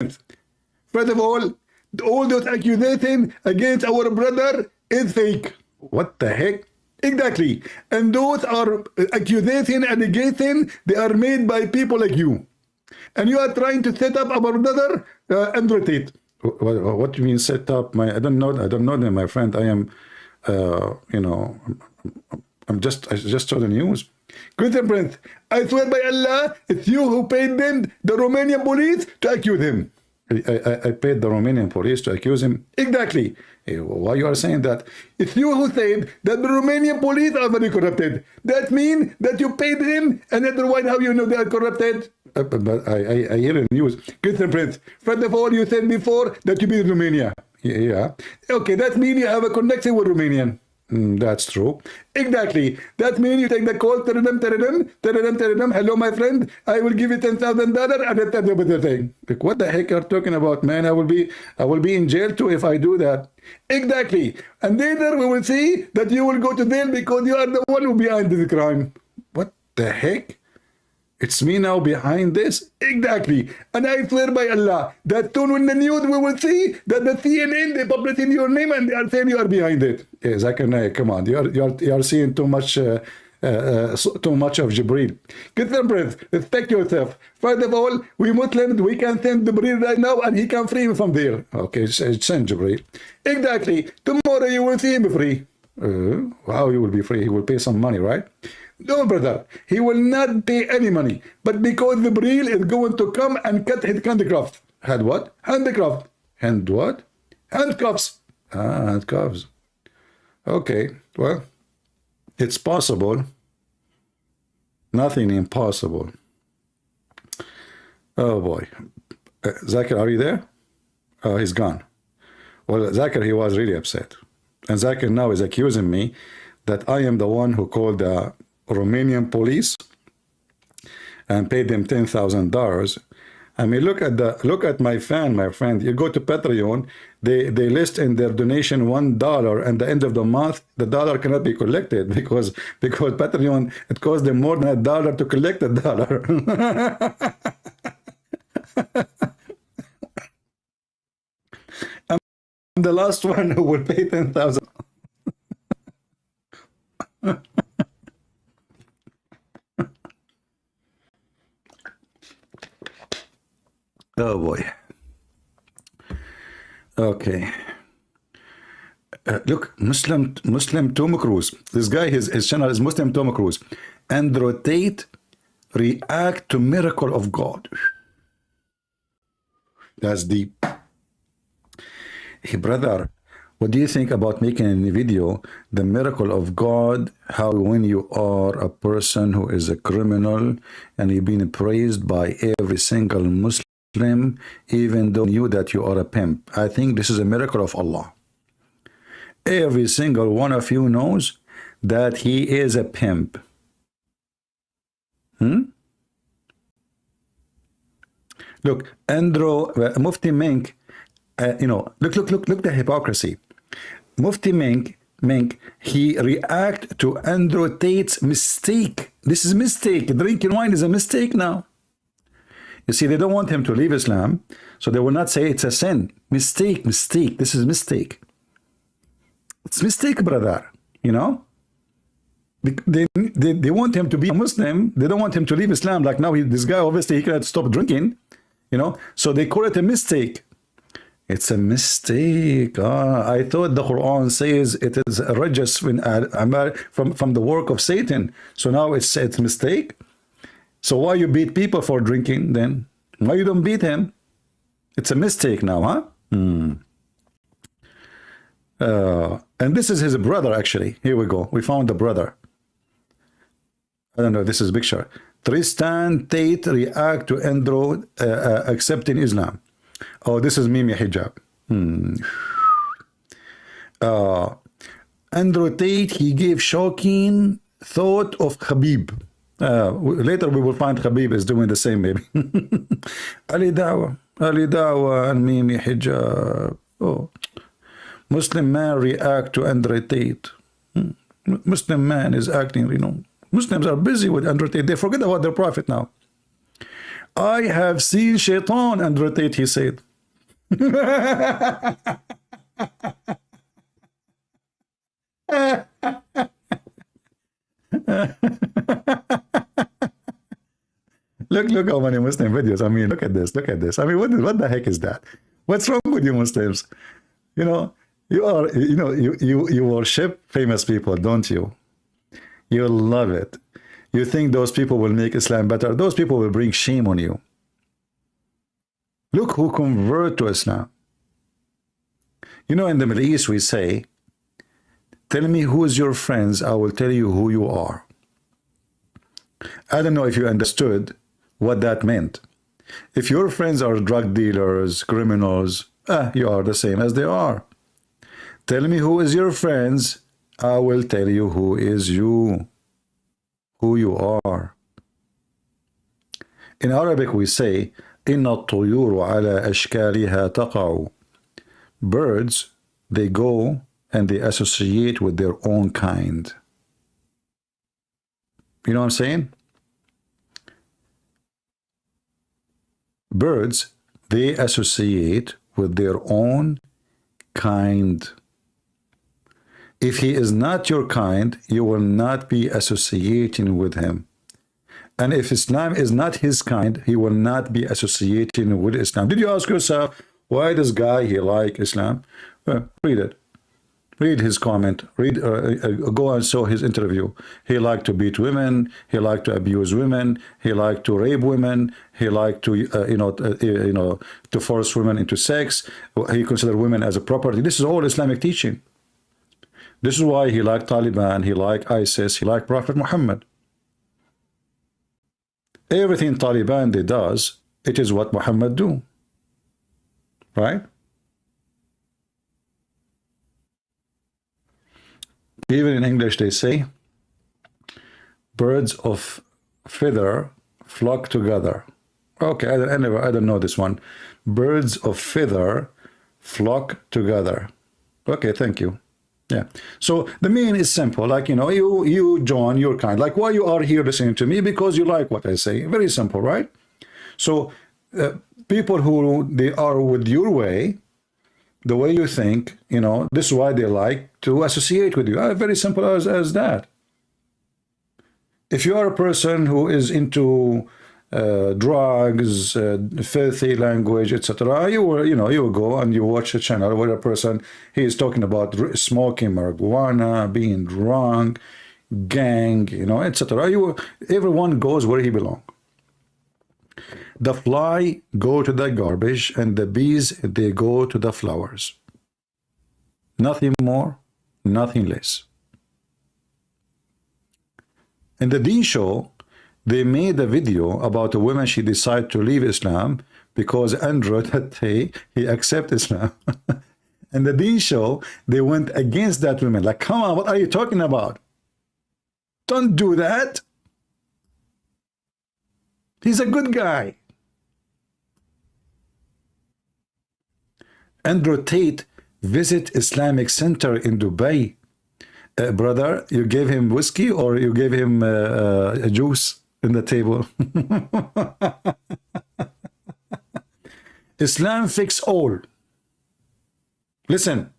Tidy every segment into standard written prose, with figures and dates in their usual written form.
First of all those accusations against our brother is fake. What the heck? Exactly. And those are accusations and allegations, they are made by people like you. And you are trying to set up our brother Andrew Tate. What do you mean set up? I don't know them, my friend. I am, you know, I just saw the news. Christian Prince, I swear by Allah, it's you who paid them, the Romanian police, to accuse him. I paid the Romanian police to accuse him? Exactly. Why you are saying that? It's you who said that the Romanian police are very corrupted. That means that you paid them, and otherwise how you know they are corrupted? But I hear the news. Christian Prince, first of all, you said before that you been in Romania. Yeah. Okay, that means you have a connection with Romanian. That's true. Exactly. That means you take the call, hello, my friend, I will give you $10,000 and that's the thing. Like, what the heck are you talking about, man? I will be in jail too if I do that. Exactly. And later we will see that you will go to jail because you are the one who behind this crime. What the heck? It's me now behind this? Exactly. And I swear by Allah that soon in the news we will see that the CNN, they publishing your name and they are saying you are behind it. Yeah, Zakir Naik, come on. You are seeing too much of Jibreel. Christian Prince, respect yourself. First of all, we Muslims, we can send Jibreel right now and he can free him from there. Okay, send Jibreel. Exactly. Tomorrow you will see him free. Wow, he will be free. He will pay some money, right? No, brother, he will not pay any money. But because Jibreel is going to come and cut his handcuffs. Had what? Handcuffs. Hand what? Handcuffs. Ah, handcuffs. Okay, well, it's possible. Nothing impossible. Oh boy. Zakir, are you there? Oh, he's gone. Well, Zakir, he was really upset. And Zakir now is accusing me that I am the one who called the Romanian police and paid them $10,000. I mean, look at my fan, my friend. You go to Patreon, they list in their donation $1, and the end of the month the dollar cannot be collected because Patreon, it costs them more than $1 to collect the dollar. I'm the last one who will pay 10,000. Oh boy. Okay. Look, Muslim Tom Cruise. This guy, his channel is Muslim Tom Cruise. Andrew Tate react to miracle of God. That's deep. Hey, brother, what do you think about making a video, the miracle of God, how when you are a person who is a criminal and you've been praised by every single Muslim, even though you knew that you are a pimp? I think this is a miracle of Allah. Every single one of you knows that he is a pimp. Look, Andrew, Mufti Menk, you know, look the hypocrisy. Mufti Menk, he react to Andrew Tate's mistake. This is mistake. Drinking wine is a mistake now. You see, they don't want him to leave Islam, so they will not say it's a sin. Mistake. This is mistake. It's mistake, brother. You know, they want him to be a Muslim. They don't want him to leave Islam. Like now, this guy obviously he cannot stop drinking. You know, so they call it a mistake. It's a mistake. I thought the Quran says it is a rajas from the work of Satan. So now it's a mistake. So why you beat people for drinking then? Why you don't beat him? It's a mistake now, huh? And this is his brother, actually. Here we go. We found the brother. I don't know. This is a picture. Tristan Tate react to Andrew accepting Islam. Oh, this is Mimi Hijab. Andrew Tate, he gave shocking thought of Khabib. Later we will find Khabib is doing the same, maybe. Ali Dawa and Mimi Hijab. Oh, Muslim man react to Andrew Tate. Muslim man is acting, you know. Muslims are busy with Andrew Tate. They forget about their prophet now. I have seen Shaitan, Andrew Tate, he said. Look how many Muslim videos. I mean, look at this. Look at this. I mean, what the heck is that? What's wrong with you Muslims? You know, you worship famous people, don't you? You love it. You think those people will make Islam better. Those people will bring shame on you. Look who convert to Islam. You know, in the Middle East we say, tell me who is your friends, I will tell you who you are. I don't know if you understood what that meant. If your friends are drug dealers, criminals, you are the same as they are. Tell me who is your friends, I will tell you who is you, who you are. In Arabic we say, إن الطيور على أشكالها تقع. Birds, they go and they associate with their own kind. You know what I'm saying? Birds, they associate with their own kind. If he is not your kind, you will not be associating with him. And if Islam is not his kind, he will not be associating with Islam. Did you ask yourself, why this guy, he like Islam? Read it. Read his comment. Read. Go and saw his interview. He liked to beat women. He liked to abuse women. He liked to rape women. He liked to, to force women into sex. He considered women as a property. This is all Islamic teaching. This is why he liked Taliban. He liked ISIS. He liked Prophet Muhammad. Everything Taliban they does, it is what Muhammad do. Right? Even in English they say, birds of feather flock together. Okay, I don't know this one. Birds of feather flock together. Okay, thank you. Yeah. So the meaning is simple. Like, you join your kind. Like, why you are here listening to me? Because you like what I say. Very simple, right? So people who they are with your way, the way you think, this is why they like to associate with you. Very simple as that. If you are a person who is into drugs, filthy language, etc., you will go and you watch a channel where a person, he is talking about smoking marijuana, being drunk, gang, etc. Everyone goes where he belongs. The fly go to the garbage and the bees, they go to the flowers. Nothing more, nothing less. In the Deen show, they made a video about a woman, she decided to leave Islam because Andrew Tate, he accepted Islam. And the Deen show, they went against that woman. Like, come on, what are you talking about? Don't do that. He's a good guy. Andrew Tate visit Islamic Center in Dubai. Brother, you gave him whiskey or you gave him a juice in the table? Islam fix all. Listen.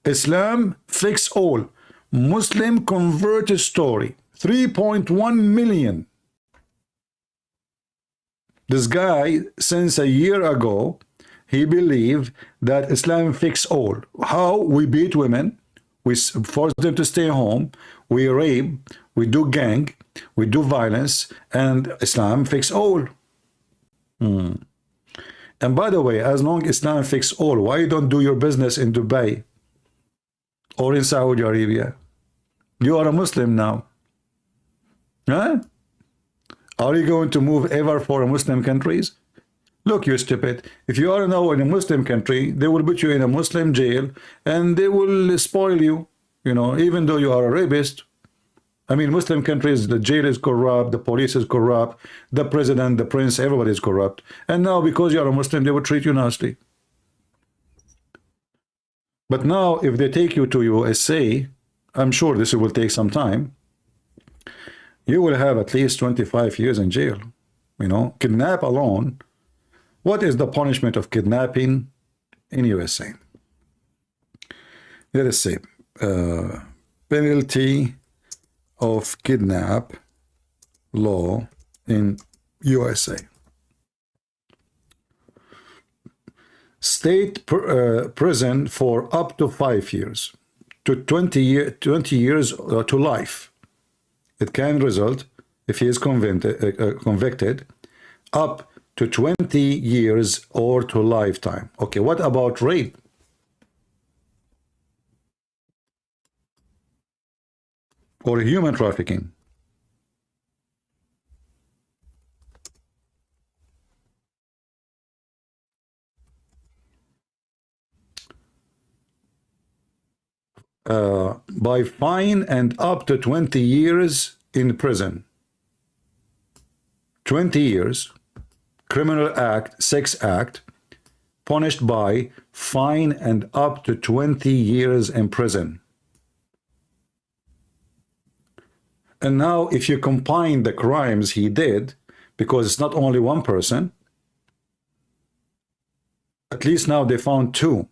Islam fix all. Muslim converted story. 3.1 million. This guy, since a year ago, he believed that Islam fix all. How? We beat women, we force them to stay home, we rape, we do gang, we do violence, and Islam fix all. And by the way, as long as Islam fix all, why you don't do your business in Dubai or in Saudi Arabia? You are a Muslim now. Huh? Are you going to move ever for Muslim countries? Look, you stupid. If you are now in a Muslim country, they will put you in a Muslim jail and they will spoil you, even though you are a rapist. I mean, Muslim countries, the jail is corrupt, the police is corrupt, the president, the prince, everybody is corrupt. And now because you are a Muslim, they will treat you nicely. But now, if they take you to USA, I'm sure this will take some time, you will have at least 25 years in jail. You know, kidnap alone. What is the punishment of kidnapping in USA? Let us see. Penalty of kidnap law in USA. State prison for up to 5 years to 20 years to life. It can result, if he is convicted, up to 20 years or to lifetime. Okay, what about rape? Or human trafficking? By fine and up to 20 years in prison. 20 years, Criminal Act, Sex Act, punished by fine and up to 20 years in prison. And now if you combine the crimes he did, because it's not only one person, at least now they found 2.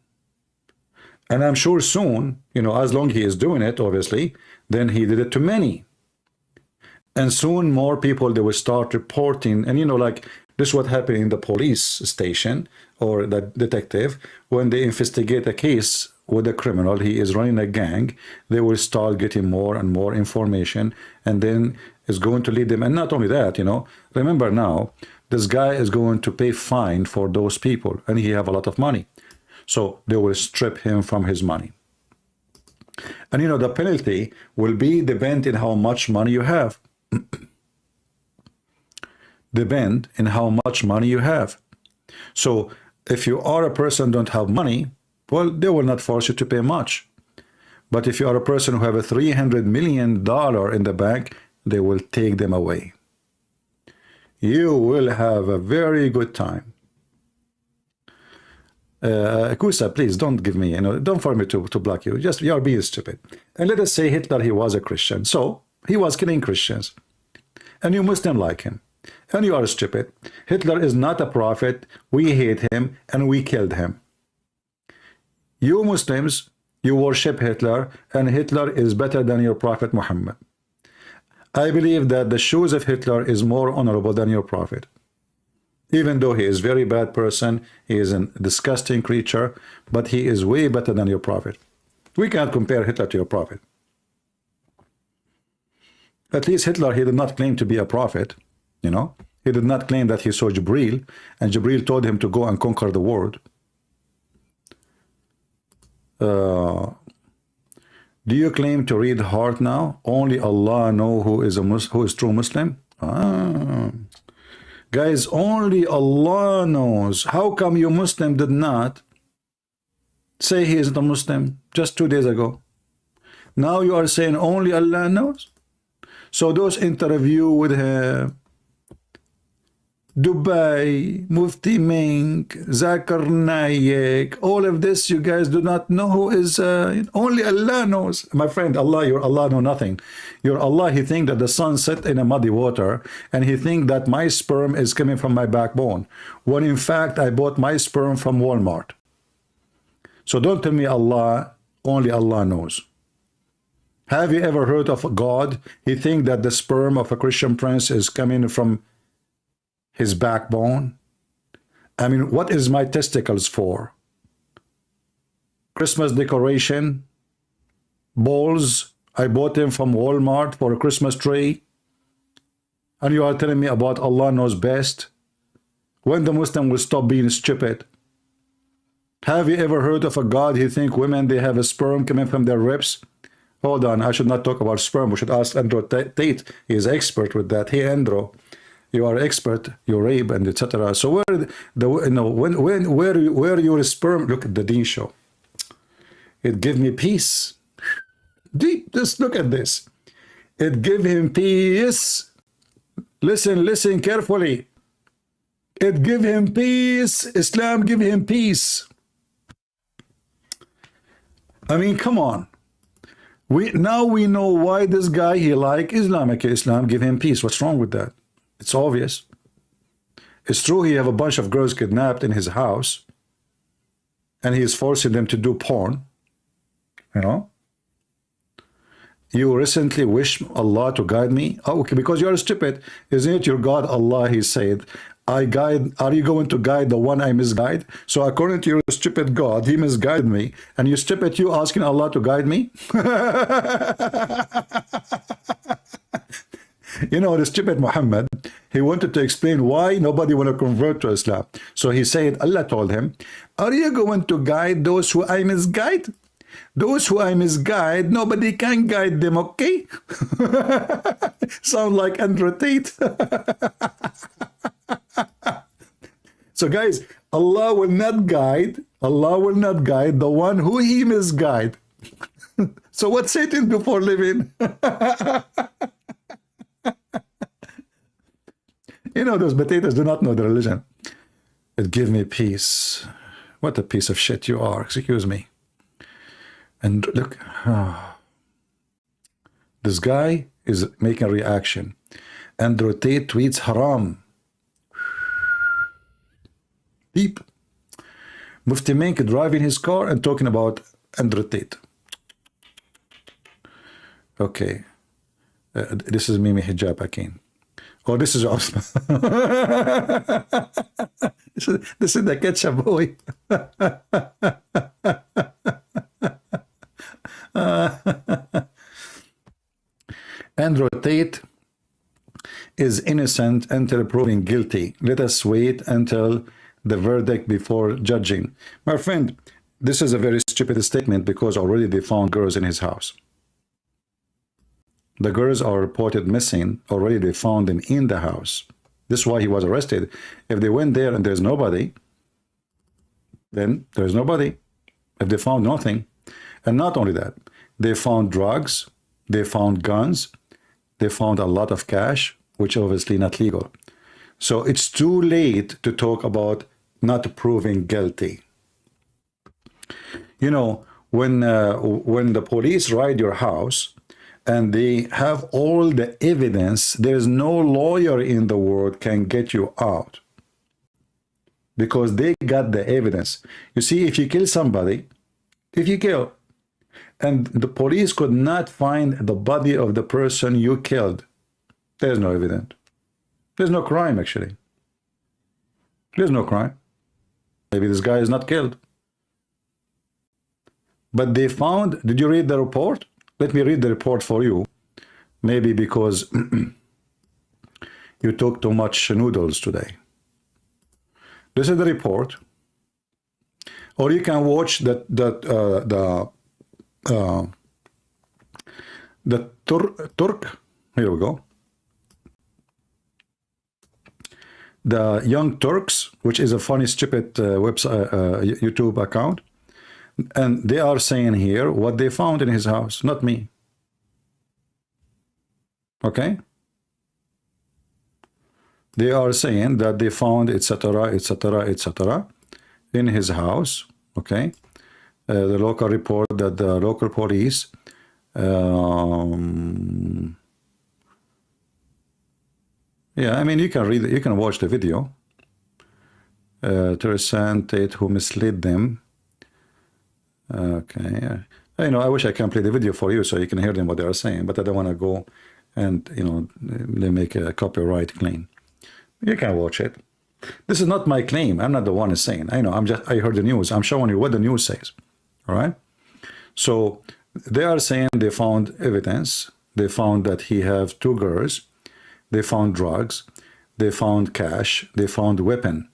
And I'm sure soon, you know, as long as he is doing it, obviously, then he did it to many. And soon more people, they will start reporting. And, you know, like this is what happened in the police station or the detective. When they investigate a case with a criminal, he is running a gang, they will start getting more and more information. And then it's going to lead them. And not only that, you know, remember now, this guy is going to pay fine for those people. And he have a lot of money. So they will strip him from his money. And you know, the penalty will be depend on how much money you have. Depend on how much money you have. So if you are a person don't have money, well, they will not force you to pay much. But if you are a person who have a $300 million in the bank, they will take them away. You will have a very good time. Kusa, please don't give me, you know, don't for me to block you. Just, you are being stupid. And let us say Hitler, he was a Christian. So he was killing Christians. And you Muslim like him. And you are stupid. Hitler is not a prophet. We hate him and we killed him. You Muslims, you worship Hitler, and Hitler is better than your prophet Muhammad. I believe that the shoes of Hitler is more honorable than your prophet. Even though he is a very bad person, he is a disgusting creature, but he is way better than your prophet. We can't compare Hitler to your prophet. At least Hitler, he did not claim to be a prophet, you know. He did not claim that he saw Jibril, and Jibril told him to go and conquer the world. Do you claim to read heart now? Only Allah know who is true Muslim. Guys, only Allah knows. How come you Muslim did not say he is the Muslim just 2 days ago? Now you are saying only Allah knows. So those interview with him, Dubai, Mufti Mink, Zakir Naik, all of this, you guys do not know who is, only Allah knows. My friend, Allah, your Allah know nothing. Your Allah, he think that the sun set in a muddy water, and he think that my sperm is coming from my backbone, when in fact I bought my sperm from Walmart. So don't tell me Allah, only Allah knows. Have you ever heard of God? He think that the sperm of a Christian prince is coming from his backbone. I mean, what is my testicles for? Christmas decoration, balls, I bought them from Walmart for a Christmas tree. And you are telling me about Allah knows best? When the Muslim will stop being stupid? Have you ever heard of a God who think women, they have a sperm coming from their ribs? Hold on, I should not talk about sperm. We should ask Andrew Tate. He is expert with that. Hey, Andrew, you are expert, you rape and etc. So where the where your sperm? Look at the D show. It give me peace. Deep. Just look at this. It give him peace. Listen carefully. It give him peace. Islam give him peace. I mean, come on. Now we know why this guy, he like Islam. Islam give him peace. What's wrong with that? It's obvious. It's true he have a bunch of girls kidnapped in his house, and he is forcing them to do porn. You know. You recently wish Allah to guide me. Oh, okay, because you are stupid. Isn't it your God Allah? He said, I guide. Are you going to guide the one I misguide? So according to your stupid God, he misguided me, and you stupid, you asking Allah to guide me. You know, the stupid Muhammad, he wanted to explain why nobody want to convert to Islam. So he said, Allah told him, are you going to guide those who I misguide? Those who I misguide, nobody can guide them, okay? Sound like Andrew Tate. So guys, Allah will not guide the one who he misguide. So what Satan do for living? You know, those potatoes do not know the religion. It give me peace. What a piece of shit you are, excuse me. And look, this guy is making a reaction. Andrew Tate tweets haram. Deep. Mufti Menk driving his car and talking about Andrew Tate. Okay. This is Mimi Hijab again. Oh, this is awesome. This is the ketchup boy. Andrew Tate is innocent until proven guilty. Let us wait until the verdict before judging. My friend, this is a very stupid statement because already they found girls in his house. The girls are reported missing. Already they found them in the house. This is why he was arrested. If they went there and there's nobody, then there's nobody. If they found nothing. And not only that, they found drugs, they found guns, they found a lot of cash, which obviously not legal. So it's too late to talk about not proving guilty. You know, when the police raid your house and they have all the evidence, there's no lawyer in the world can get you out because they got the evidence. You see, if you kill somebody, if you kill, and the police could not find the body of the person you killed, there's no evidence. There's no crime, actually. There's no crime. Maybe this guy is not killed. But they found, did you read the report? Let me read the report for you. Maybe because you took too much noodles today. This is the report. Or you can watch the Turk, here we go. The Young Turks, which is a funny, stupid website, YouTube account. And they are saying here what they found in his house, not me. Okay? They are saying that they found etc., etc., etc. in his house. Okay? The local report that the local police yeah, I mean, you can read, you can watch the video. Teresa Tate, who misled them. Okay, you know, I wish I can play the video for you so you can hear them what they are saying, but I don't want to go and, you know, they make a copyright claim. You can watch it. This is not my claim. I'm not the one who's saying. I know. I heard the news. I'm showing you what the news says. All right. So they are saying they found evidence. They found that he have 2 girls. They found drugs. They found cash. They found weapon.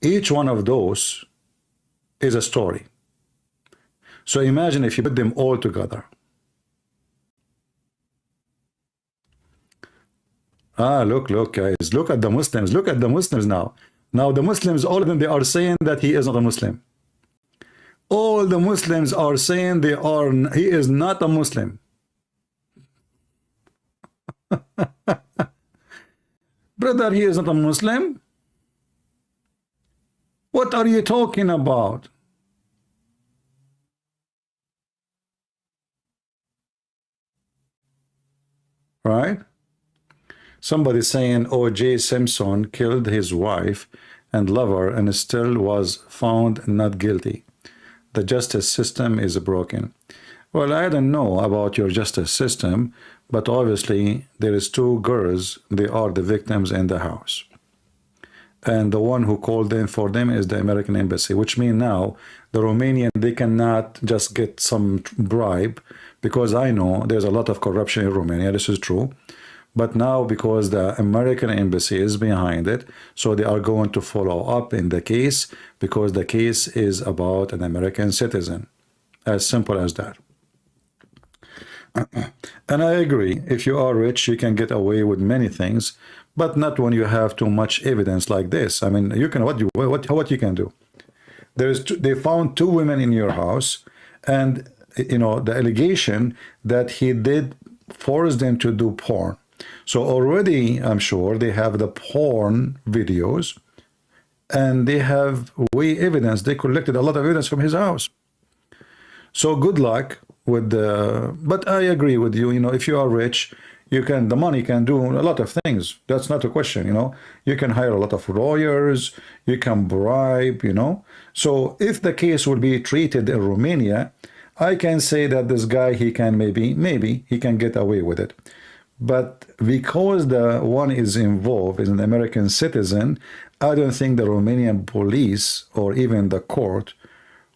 Each one of those is a story. So imagine if you put them all together. Look, guys, look at the Muslims. Look at the Muslims now. Now the Muslims, all of them, they are saying that he is not a Muslim. All the Muslims are saying he is not a Muslim. Brother, he is not a Muslim? What are you talking about? Right? Somebody saying O.J. Simpson killed his wife and lover and still was found not guilty. The justice system is broken. Well, I don't know about your justice system, but obviously there is two girls. They are the victims in the house. And the one who called in for them is the American embassy, which means now the Romanian, they cannot just get some bribe, because I know there's a lot of corruption in Romania. This is true. But now, because the American embassy is behind it, so they are going to follow up in the case, because the case is about an American citizen. As simple as that. And I agree, if you are rich, you can get away with many things, but not when you have too much evidence like this. I mean, you can, what you can do? They found two women in your house, and you know the allegation that he did force them to do porn. So already, I'm sure they have the porn videos, and they have way evidence. They collected a lot of evidence from his house. So good luck with the. But I agree with you. You know, if you are rich, you can. The money can do a lot of things. That's not a question. You know, you can hire a lot of lawyers. You can bribe. You know. So if the case will be treated in Romania, I can say that this guy, he can maybe he can get away with it. But because the one is involved is an American citizen, I don't think the Romanian police or even the court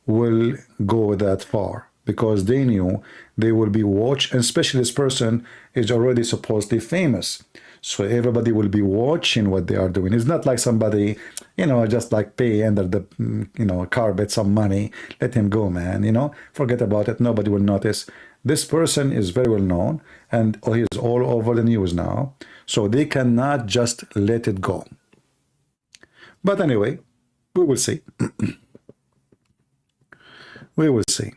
will go that far, because they knew they will be watched, and especially this person is already supposedly famous. So everybody will be watching what they are doing. It's not like somebody, you know, just like pay under the, you know, carpet some money, let him go, man, you know, forget about it. Nobody will notice. This person is very well known, and he is all over the news now. So they cannot just let it go. But anyway, we will see. We will see.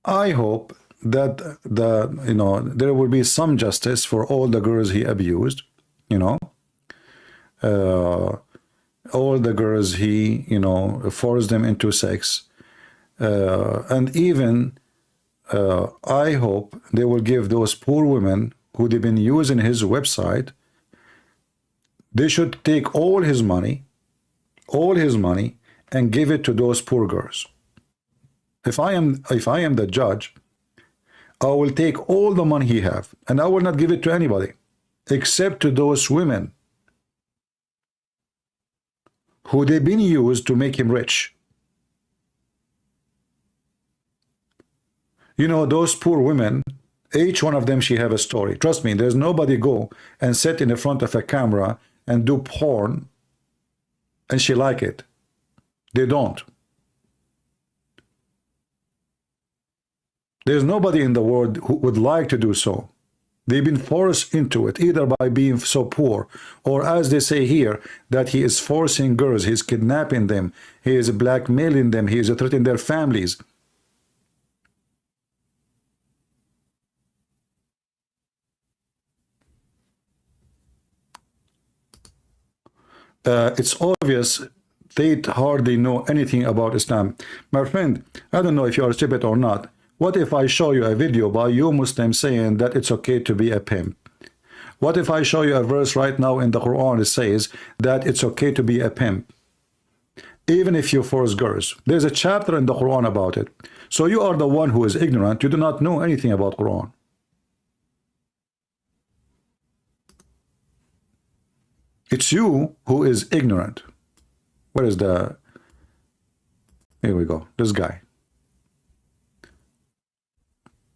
I hope that there will be some justice for all the girls he abused, you know, all the girls he, you know, forced them into sex, and even I hope they will give those poor women who they've been using his website. They should take all his money, and give it to those poor girls. If I am the judge, I will take all the money he have, and I will not give it to anybody except to those women who they've been used to make him rich. You know, those poor women, each one of them, she have a story. Trust me, there's nobody go and sit in the front of a camera and do porn and she like it. They don't. There's nobody in the world who would like to do so. They've been forced into it, either by being so poor, or as they say here, that he is forcing girls, he's kidnapping them, he is blackmailing them, he is threatening their families. It's obvious they hardly know anything about Islam. My friend, I don't know if you are stupid or not. What if I show you a video by you Muslims saying that it's okay to be a pimp? What if I show you a verse right now in the Quran that says that it's okay to be a pimp, even if you force girls? There's a chapter in the Quran about it. So you are the one who is ignorant. You do not know anything about Quran. It's you who is ignorant. Where is the... Here we go. This guy.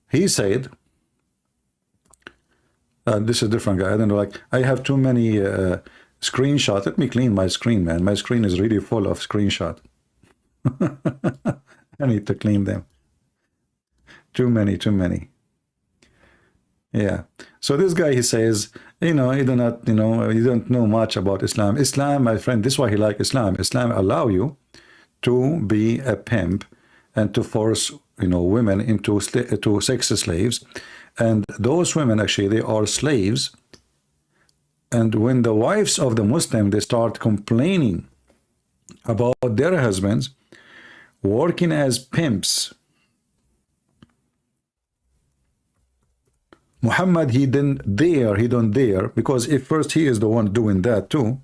He said, this is a different guy. I don't know, like, I have too many screenshots. Let me clean my screen, man. My screen is really full of screenshots. I need to clean them. Too many. Yeah. So this guy, he says, you know, you do not, you don't know much about Islam. Islam, my friend, this is why he like Islam. Islam allow you to be a pimp and to force, women into sex slaves. And those women, actually, they are slaves. And when the wives of the Muslim, they start complaining about their husbands working as pimps Muhammad, he don't dare, because if first he is the one doing that too,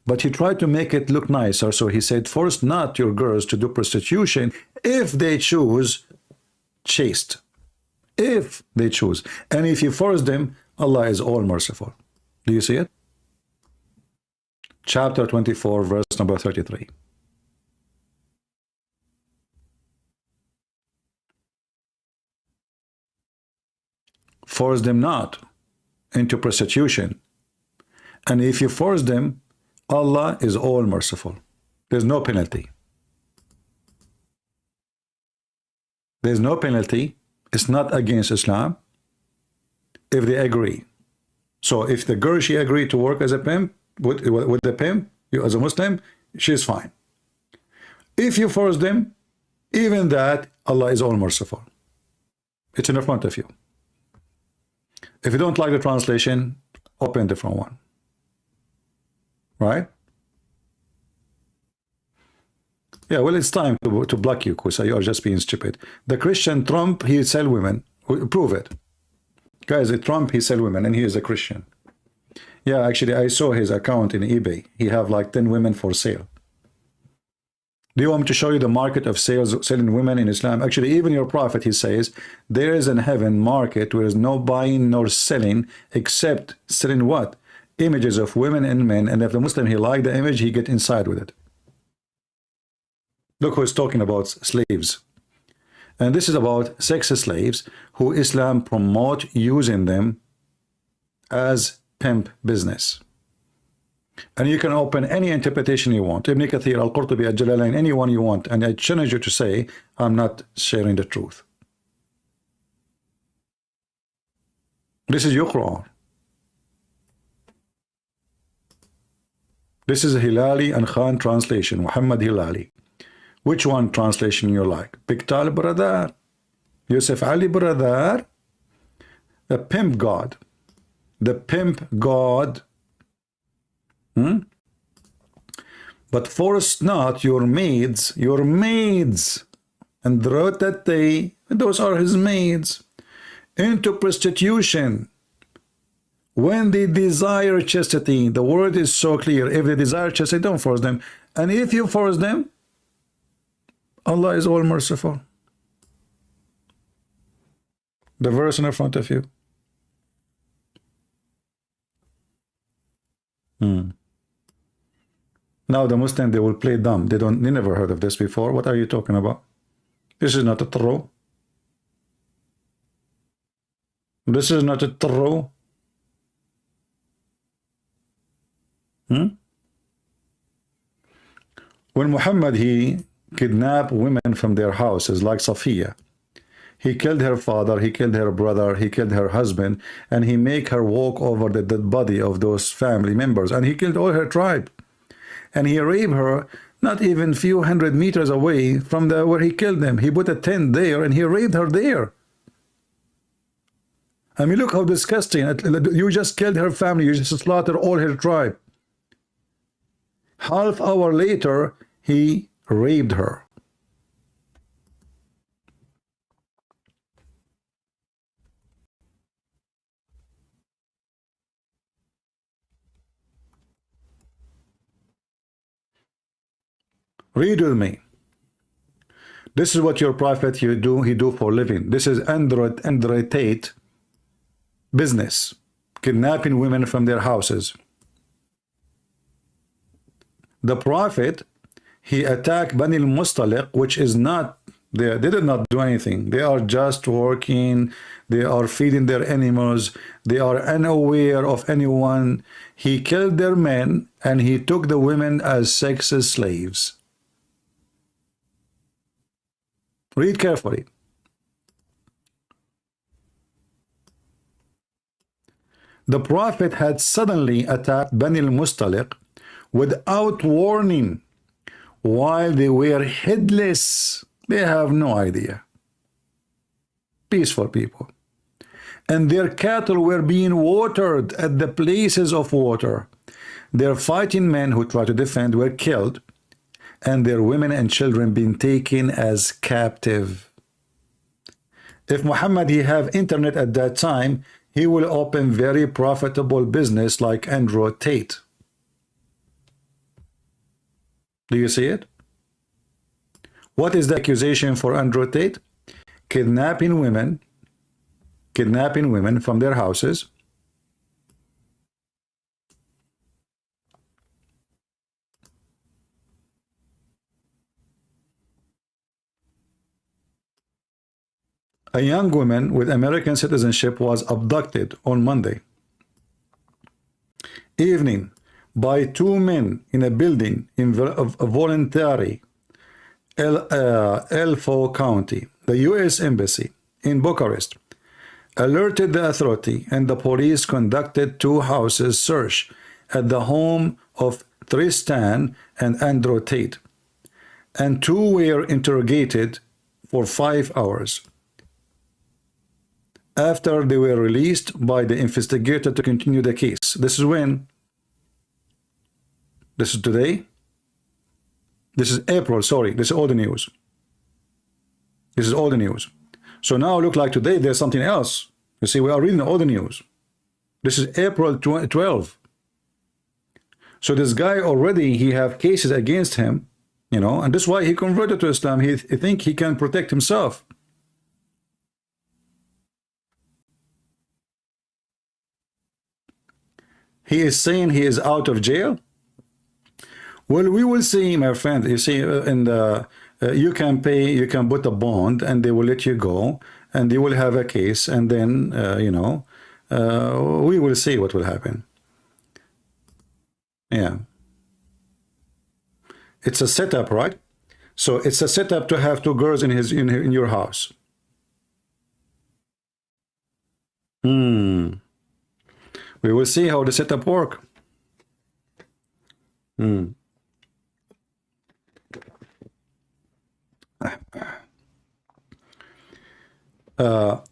but he tried to make it look nicer. So he said, force not your girls to do prostitution if they choose chaste. If they choose. And if you force them, Allah is all merciful. Do you see it? Chapter 24, verse number 33. Force them not into prostitution. And if you force them, Allah is all merciful. There's no penalty. There's no penalty. It's not against Islam if they agree. So if the girl, she agreed to work as a pimp, with the pimp, you as a Muslim, she's fine. If you force them, even that, Allah is all merciful. It's in the front of you. If you don't like the translation, open a different one. Right? Yeah, well, it's time to block you, because you are just being stupid. The Christian Trump, he sell women. Prove it. Guys, Trump, he sell women, and he is a Christian. Yeah, actually, I saw his account in eBay. He have like 10 women for sale. Do you want me to show you the market of selling women in Islam? Actually, even your prophet, he says, there is in heaven market where there is no buying nor selling, except selling what? Images of women and men, and if the Muslim, he like the image, he get inside with it. Look who's talking about slaves. And this is about sex slaves who Islam promote using them as pimp business. And you can open any interpretation you want. Ibn Kathir, Al-Qurtubi, Al-Jalalain, anyone you want. And I challenge you to say, I'm not sharing the truth. This is your Quran. This is Hilali and Khan translation, Muhammad Hilali. Which one translation you like? Piqtal brother, Yusuf Ali brother, the pimp god. The pimp god. But force not your maids, and wrote that they, those are his maids, into prostitution when they desire chastity. The word is so clear. If they desire chastity, don't force them. And if you force them, Allah is all merciful. The verse in front of you. Now the Muslim, they will play dumb. They never heard of this before. What are you talking about? This is not a true. This is not a true. When Muhammad, he kidnapped women from their houses like Safiya. He killed her father, he killed her brother, he killed her husband, and he make her walk over the dead body of those family members, and he killed all her tribe. And he raped her not even few hundred meters away from where he killed them. He put a tent there and he raped her there. I mean, look how disgusting. You just killed her family, you just slaughtered all her tribe. Half hour later, he raped her. Read with me. This is what your prophet he do for a living. This is Andrew Tate business, kidnapping women from their houses. The prophet, he attacked Bani al-Mustaliq, which is not they did not do anything. They are just working, they are feeding their animals, they are unaware of anyone. He killed their men and he took the women as sex slaves. Read carefully. The prophet had suddenly attacked Bani al-Mustaliq without warning while they were headless. They have no idea. Peaceful people. And their cattle were being watered at the places of water. Their fighting men who tried to defend were killed, and their women and children being taken as captive. If Muhammad he have internet at that time, he will open very profitable business like Andrew Tate. Do you see it? What is the accusation for Andrew Tate? Kidnapping women from their houses, a young woman with American citizenship was abducted on Monday evening by two men in a building in Voluntary, Elfo County. The U.S. Embassy in Bucharest alerted the authority, and the police conducted two houses search at the home of Tristan and Andrew Tate, and two were interrogated for 5 hours. After they were released by the investigator to continue the case. This is when? This is today? This is April, sorry. This is all the news. This is all the news. So now look like today there's something else. You see, we are reading all the news. This is April 12. So this guy already, he have cases against him, you know, and that's why he converted to Islam. He think he can protect himself. He is saying he is out of jail. Well, we will see, my friend. You see, in the you can pay, you can put a bond, and they will let you go, and you will have a case, and then you know, we will see what will happen. Yeah, it's a setup, right? So it's a setup to have two girls in in your house. We will see how the setup work.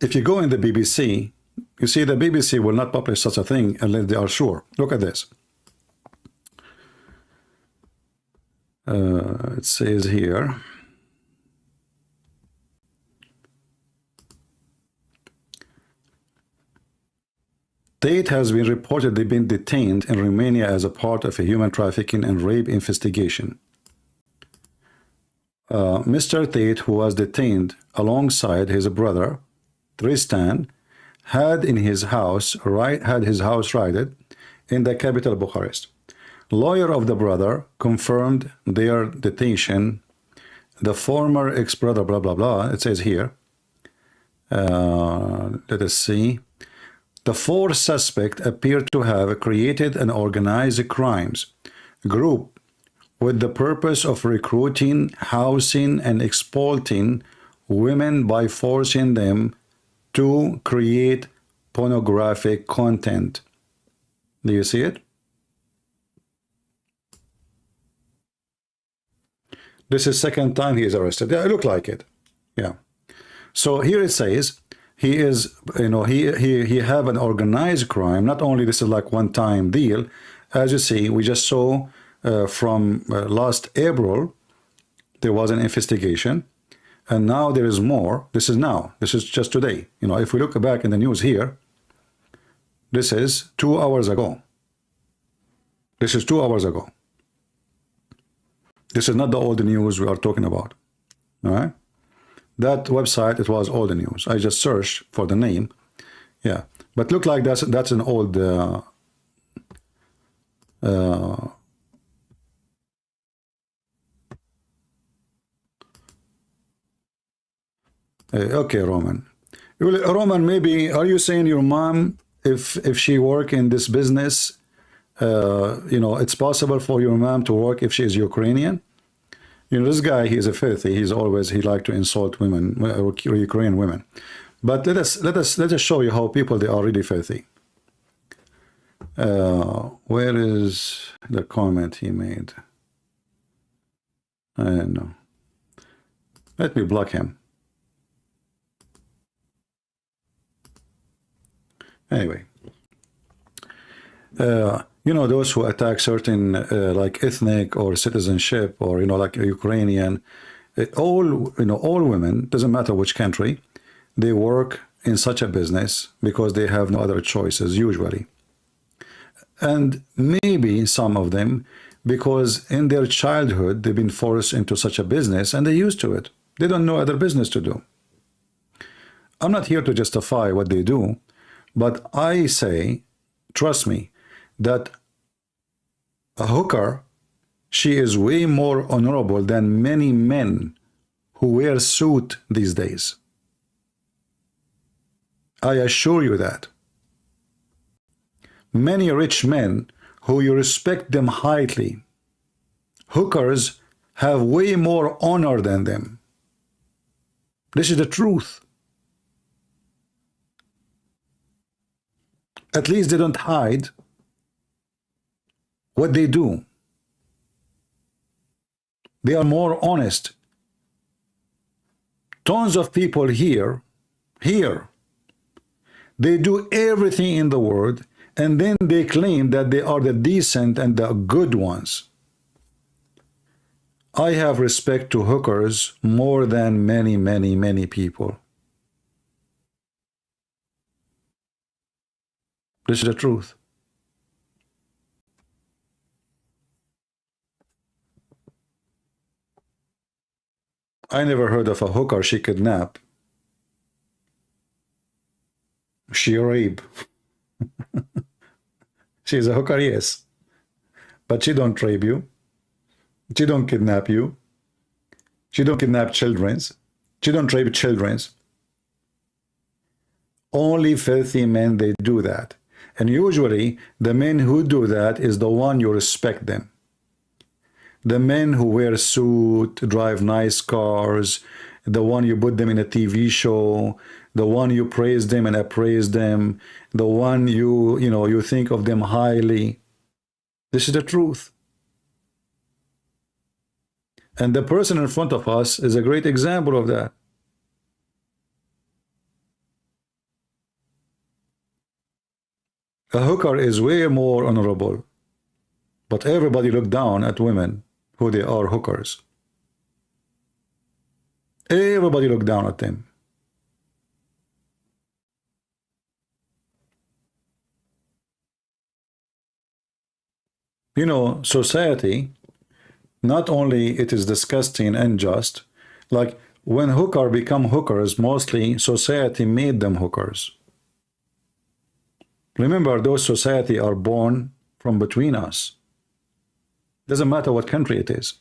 If you go in the BBC, you see the BBC will not publish such a thing unless they are sure. Look at this. It says here, Tate has been reportedly been detained in Romania as a part of a human trafficking and rape investigation. Mr. Tate, who was detained alongside his brother Tristan, had his house raided in the capital Bucharest. Lawyer of the brother confirmed their detention. The former ex-brother, blah blah blah. It says here. Let us see. The four suspects appear to have created an organized crimes group with the purpose of recruiting, housing, and exploiting women by forcing them to create pornographic content. Do you see it? This is second time he is arrested. Yeah, it look like it. Yeah. So here it says he is, you know, he have an organized crime. Not only this is like one-time deal. As you see, we just saw from last April there was an investigation, and now there is more. This is just today. You know, if we look back in the news here, this is 2 hours ago. This is 2 hours ago. This is not the old news we are talking about. All right, that website, it was all the news. I just searched for the name. Yeah, but look like that's an old okay, Roman. Roman, maybe are you saying your mom, if she work in this business, you know, it's possible for your mom to work if she is Ukrainian? You know, this guy, he is a filthy. He like to insult women, Ukrainian women. But let us show you how people, they are really filthy. Where is the comment he made? I don't know. Let me block him. Anyway, you know, those who attack certain like ethnic or citizenship, or, you know, like Ukrainian, all, you know, all women, doesn't matter which country, they work in such a business because they have no other choices usually. And maybe some of them because in their childhood they've been forced into such a business and they're used to it. They don't know other business to do. I'm not here to justify what they do, but I say, trust me, that a hooker, she is way more honorable than many men who wear suit these days. I assure you that. Many rich men who you respect them highly, hookers have way more honor than them. This is the truth. At least they don't hide what they do. They are more honest. Tons of people here, they do everything in the world, and then they claim that they are the decent and the good ones. I have respect to hookers more than many people. This is the truth. I never heard of a hooker she kidnap. She rape. She's a hooker, yes. But she don't rape you. She don't kidnap you. She don't kidnap childrens. She don't rape childrens. Only filthy men, they do that. And usually the men who do that is the one you respect them. The men who wear suit, drive nice cars, the one you put them in a TV show, the one you praise them and appraise them, the one you think of them highly. This is the truth. And the person in front of us is a great example of that. A hooker is way more honorable, but everybody look down at women who they are hookers. Everybody look down at them. You know, society, not only it is disgusting and unjust, like when hooker become hookers, mostly society made them hookers. Remember, those society are born from between us. Doesn't matter what country it is.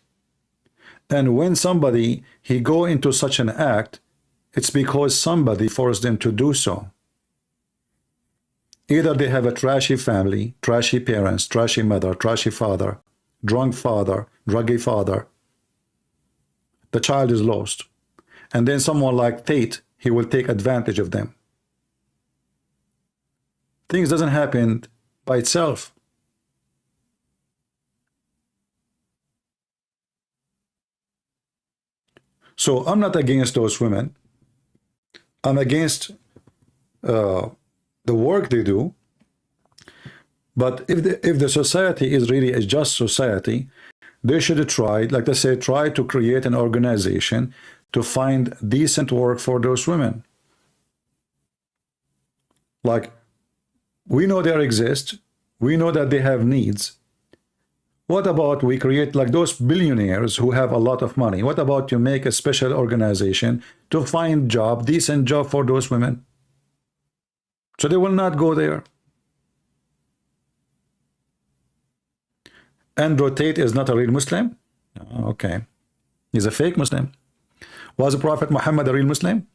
And when somebody, he go into such an act, it's because somebody forced them to do so. Either they have a trashy family, trashy parents, trashy mother, trashy father, druggy father. The child is lost. And then someone like Tate, he will take advantage of them. Things doesn't happen by itself. So I'm not against those women. I'm against the work they do. But if the society is really a just society, they should try, like they say, try to create an organization to find decent work for those women. Like, we know they exist. We know that they have needs. What about we create like those billionaires who have a lot of money? What about you make a special organization to find job, decent job for those women? So they will not go there. Andrew Tate is not a real Muslim? Okay. He's a fake Muslim. Was the Prophet Muhammad a real Muslim?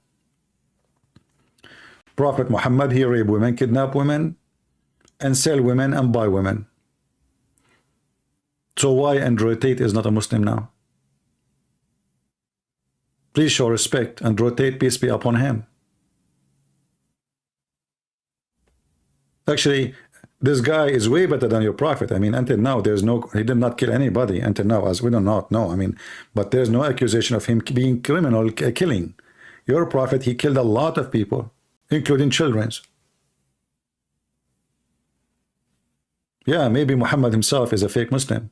Prophet Muhammad, he rape women, kidnap women, and sell women and buy women. So why Andrew Tate is not a Muslim now? Please show respect. Andrew Tate, peace be upon him. Actually, this guy is way better than your prophet. I mean, until now, he did not kill anybody until now, as we do not know. I mean, but there's no accusation of him being criminal, killing. Your prophet, he killed a lot of people, including children. Yeah, maybe Muhammad himself is a fake Muslim.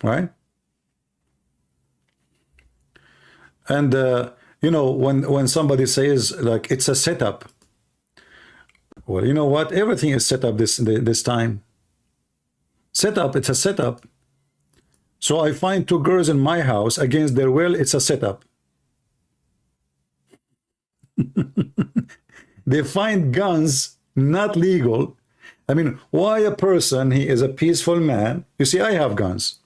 Right? And you know, when somebody says like it's a setup, well, you know what? Everything is set up this time. Setup, it's a setup. So I find two girls in my house against their will. It's a setup. They find guns not legal. I mean, why a person, he is a peaceful man. You see, I have guns.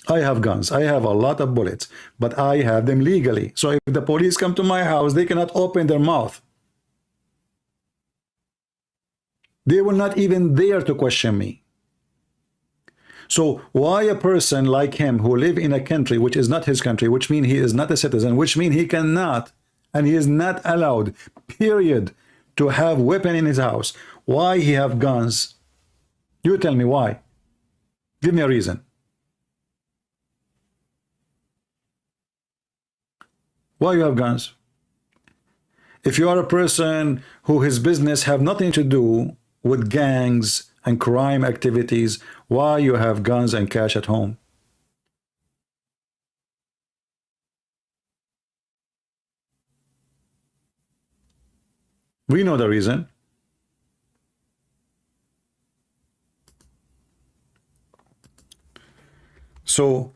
I have guns. I have a lot of bullets, but I have them legally. So if the police come to my house, they cannot open their mouth. They will not even dare to question me. So why a person like him who live in a country which is not his country, which means he is not a citizen, which means he cannot, and he is not allowed, period, to have weapon in his house. Why he have guns? You tell me why. Give me a reason. Why you have guns? If you are a person who his business have nothing to do with gangs and crime activities, why you have guns and cash at home? We know the reason. So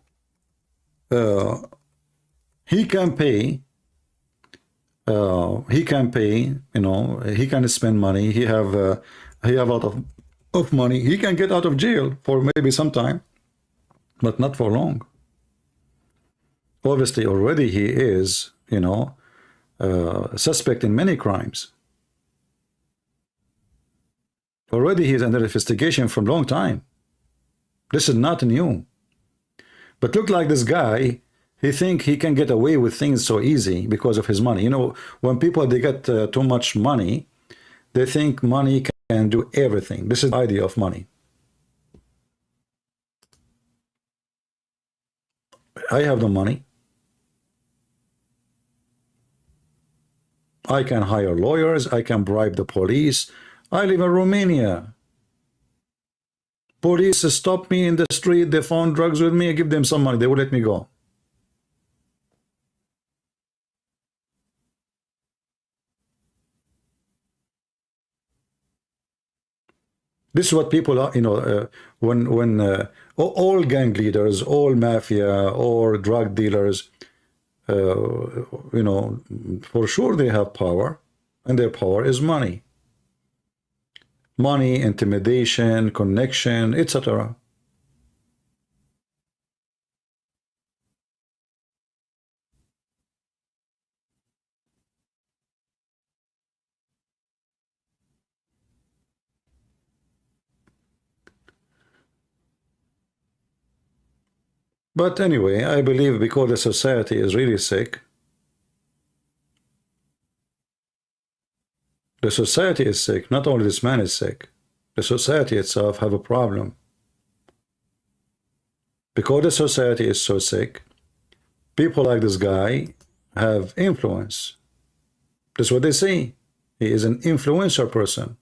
he can pay, you know, he can spend money. He have a lot of money. He can get out of jail for maybe some time, but not for long. Obviously, already he is, you know, suspect in many crimes. Already he is under investigation from a long time. This is not new. But look like this guy, he think he can get away with things so easy because of his money. You know, when people, they get too much money, they think money can do everything. This is the idea of money. I have the money. I can hire lawyers. I can bribe the police. I live in Romania. Police stop me in the street. They found drugs with me. I give them some money. They will let me go. This is what people are, you know, when all gang leaders, all mafia, or drug dealers, you know, for sure they have power, and their power is money. Money, intimidation, connection, etc. But anyway, I believe because the society is really sick, the society is sick. Not only this man is sick, the society itself have a problem. Because the society is so sick, people like this guy have influence. That's what they say. He is an influencer person.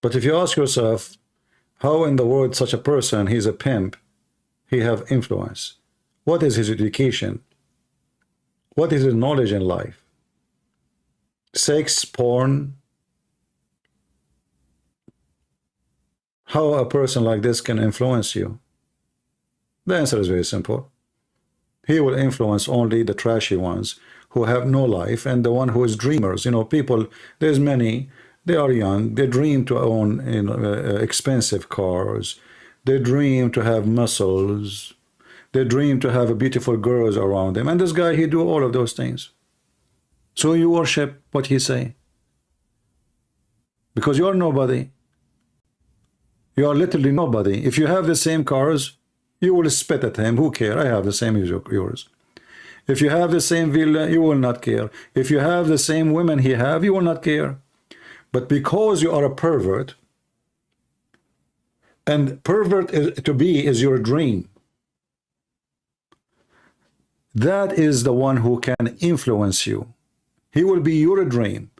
But if you ask yourself, how in the world such a person, he's a pimp, he have influence? What is his education? What is his knowledge in life? Sex, porn? How a person like this can influence you? The answer is very simple. He will influence only the trashy ones who have no life, and the one who is dreamers. You know, people, there's many, they are young, they dream to own, you know, expensive cars, they dream to have muscles, they dream to have beautiful girls around them, and this guy, he do all of those things. So you worship what he say, because you are nobody. You are literally nobody. If you have the same cars, you will spit at him. Who care? I have the same as yours. If you have the same villa, you will not care. If you have the same women he have, you will not care. But because you are a pervert, and pervert is your dream, that is the one who can influence you. He will be your dream.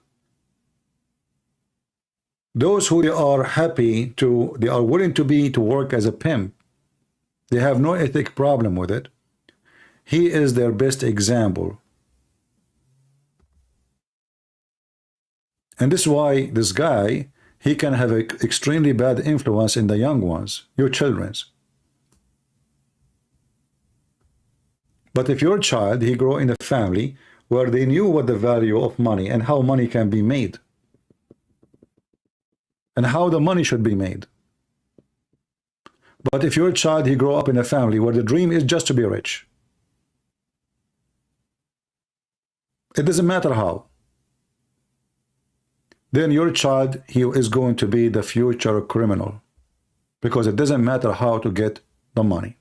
Those who are happy to, they are willing to work as a pimp, They have no ethic problem with it. He is their best example. And this is why this guy, he can have an extremely bad influence in the young ones, your children's. But if your child, he grow in a family where they knew what the value of money and how money can be made and how the money should be made. But if your child, he grow up in a family where the dream is just to be rich, it doesn't matter how, then your child, he is going to be the future criminal, because it doesn't matter how to get the money.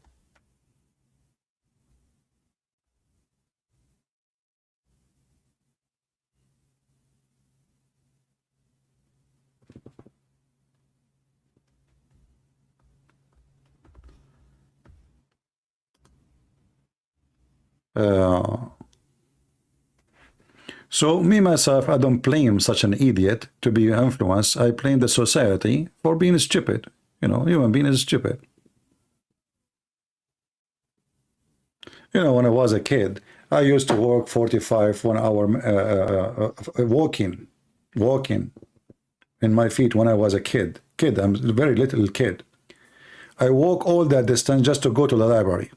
So me myself, I don't blame such an idiot to be influenced. I blame the society for being stupid. You know, human being is stupid. You know, when I was a kid, I used to work 45 1 hour walking in my feet when I was a kid. I'm a very little kid. I walk all that distance just to go to the library.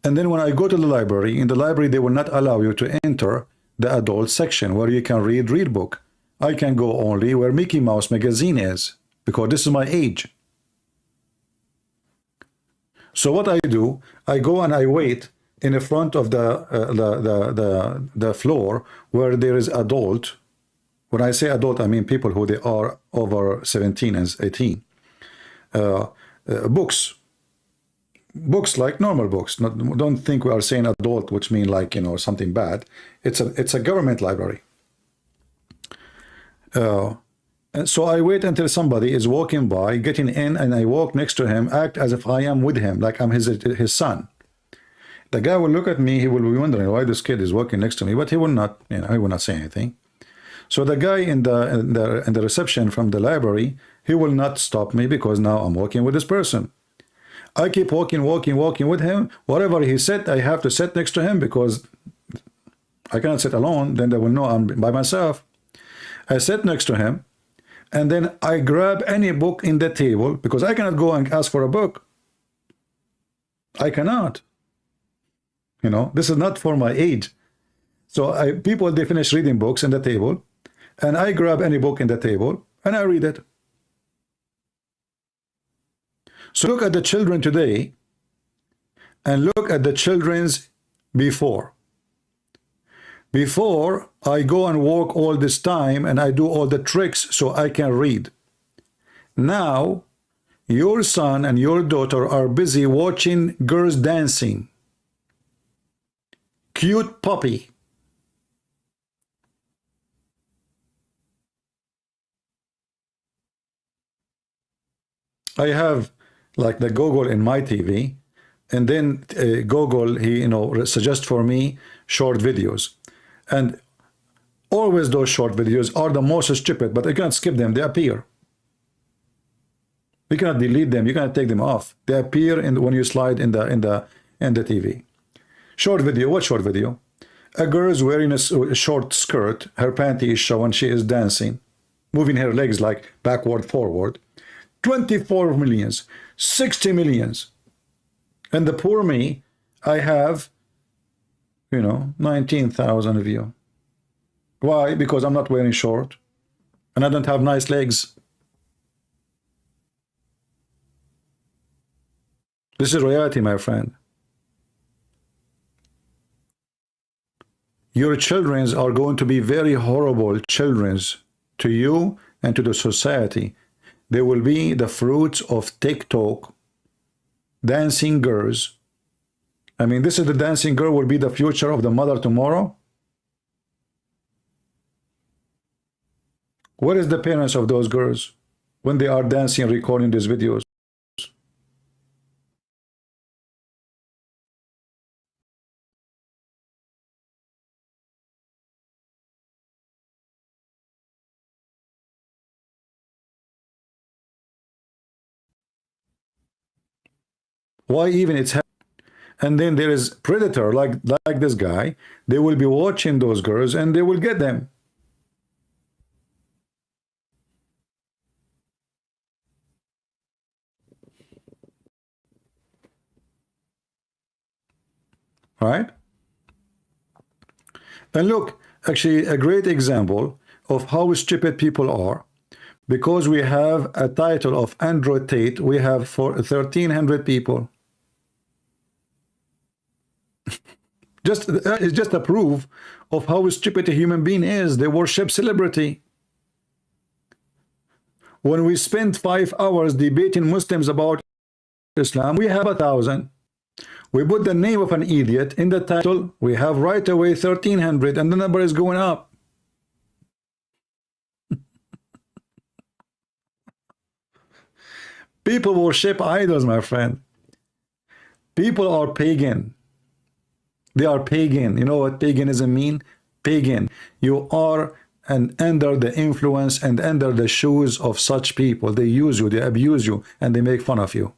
And then when I go to the library, in the library, they will not allow you to enter the adult section where you can read book. I can go only where Mickey Mouse magazine is, because this is my age. So what I do, I go and I wait in the front of the floor where there is adult. When I say adult, I mean people who they are over 17 and 18. Books like normal books. Don't think we are saying adult, which mean like, you know, something bad. It's a government library. And so I wait until somebody is walking by, getting in, and I walk next to him, act as if I am with him, like I'm his son. The guy will look at me, he will be wondering why this kid is walking next to me, but he will not, you know, he will not say anything. So the guy in the reception from the library, he will not stop me because now I'm walking with this person. I keep walking with him. Whatever he said, I have to sit next to him because I cannot sit alone. Then they will know I'm by myself. I sit next to him, and then I grab any book in the table because I cannot go and ask for a book. I cannot. You know, this is not for my age. So people, they finish reading books in the table, and I grab any book in the table and I read it. So look at the children today and look at the children's before. Before, I go and walk all this time and I do all the tricks so I can read. Now, your son and your daughter are busy watching girls dancing. Cute puppy. I have like the Google in my TV, and then Google, he, you know, suggests for me short videos, and always those short videos are the most stupid, but I can't skip them. They appear. You cannot delete them. You cannot take them off. They appear when you slide in the TV. Short video. What short video? A girl is wearing a short skirt. Her panty is showing. She is dancing, moving her legs like backward, forward. 24 millions, 60 millions. And the poor me, I have, you know, 19,000 views. Why? Because I'm not wearing short and I don't have nice legs. This is reality, my friend. Your children are going to be very horrible children to you and to the society. They will be the fruits of TikTok, dancing girls. I mean, this is the dancing girl will be the future of the mother tomorrow. Where is the parents of those girls when they are dancing, recording these videos? Why even it's and then there is predator like this guy. They will be watching those girls and they will get them. Right? And look, actually a great example of how stupid people are, because we have a title of Andrew Tate, we have for 1,300 people. It's just a proof of how stupid a human being is. They worship celebrity. When we spend 5 hours debating Muslims about Islam, we have 1,000. We put the name of an idiot in the title, we have right away 1,300, and the number is going up. People worship idols, my friend. People are pagan. They are pagan. You know what paganism mean? Pagan. You are under the influence and under the shoes of such people. They use you, they abuse you, and they make fun of you.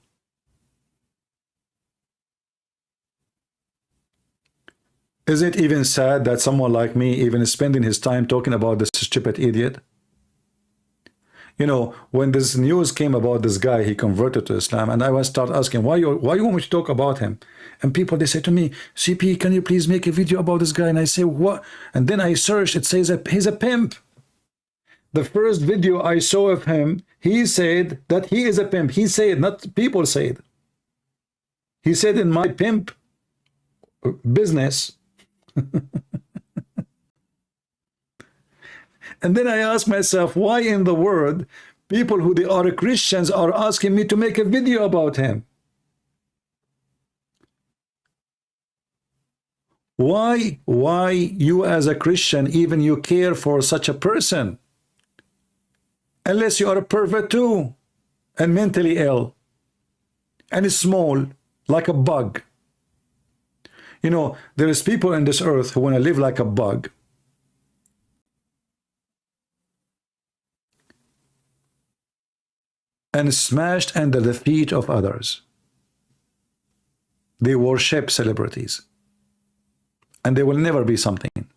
Is it even sad that someone like me even is spending his time talking about this stupid idiot? You know, when this news came about this guy, he converted to Islam, and I was start asking, why you want me to talk about him? And people, they say to me, CP, can you please make a video about this guy? And I say, what? And then I searched, it says that he's a pimp. The first video I saw of him, he said that he is a pimp. He said, not people said. He said, in my pimp business. And then I ask myself, why in the world people who they are Christians are asking me to make a video about him? Why you as a Christian even you care for such a person? Unless you are a pervert too, and mentally ill, and small, like a bug. You know, there is people in this earth who want to live like a bug. And smashed under the feet of others. They worship celebrities. And they will never be something.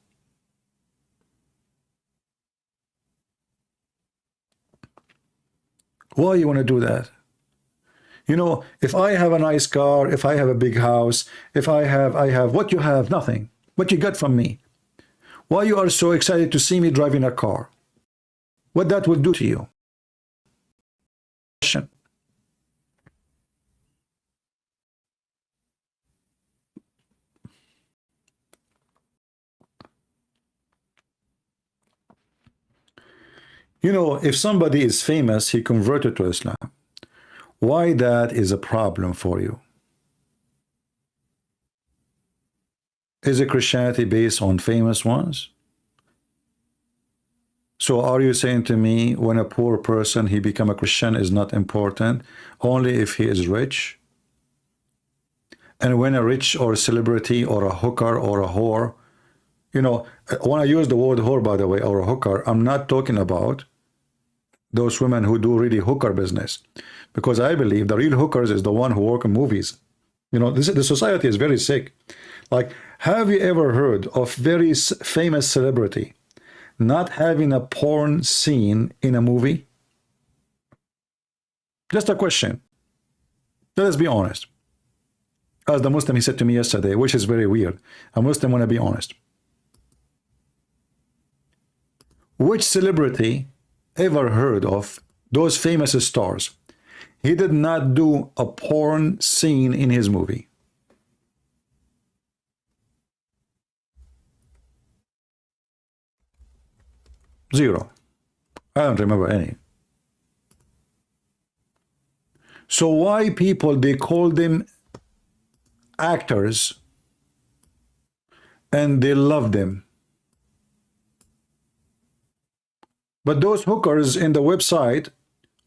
Why you want to do that? You know, if I have a nice car, if I have a big house, if I have what you have, nothing. What you got from me. Why you are so excited to see me driving a car? What that will do to you? You know, if somebody is famous, he converted to Islam. Why that is a problem for you? Is it Christianity based on famous ones? So are you saying to me when a poor person, he become a Christian is not important, only if he is rich? And when a rich or a celebrity or a hooker or a whore, you know, when I use the word whore, by the way, or a hooker, I'm not talking about those women who do really hooker business, because I believe the real hookers is the one who work in movies. You know, the society is very sick. Like, have you ever heard of very famous celebrity not having a porn scene in a movie? Just a question. Let us be honest. As the Muslim, he said to me yesterday, which is very weird. A Muslim want to be honest. Which celebrity ever heard of those famous stars? He did not do a porn scene in his movie. Zero. I don't remember any. So why people, they call them actors and they love them? But those hookers in the website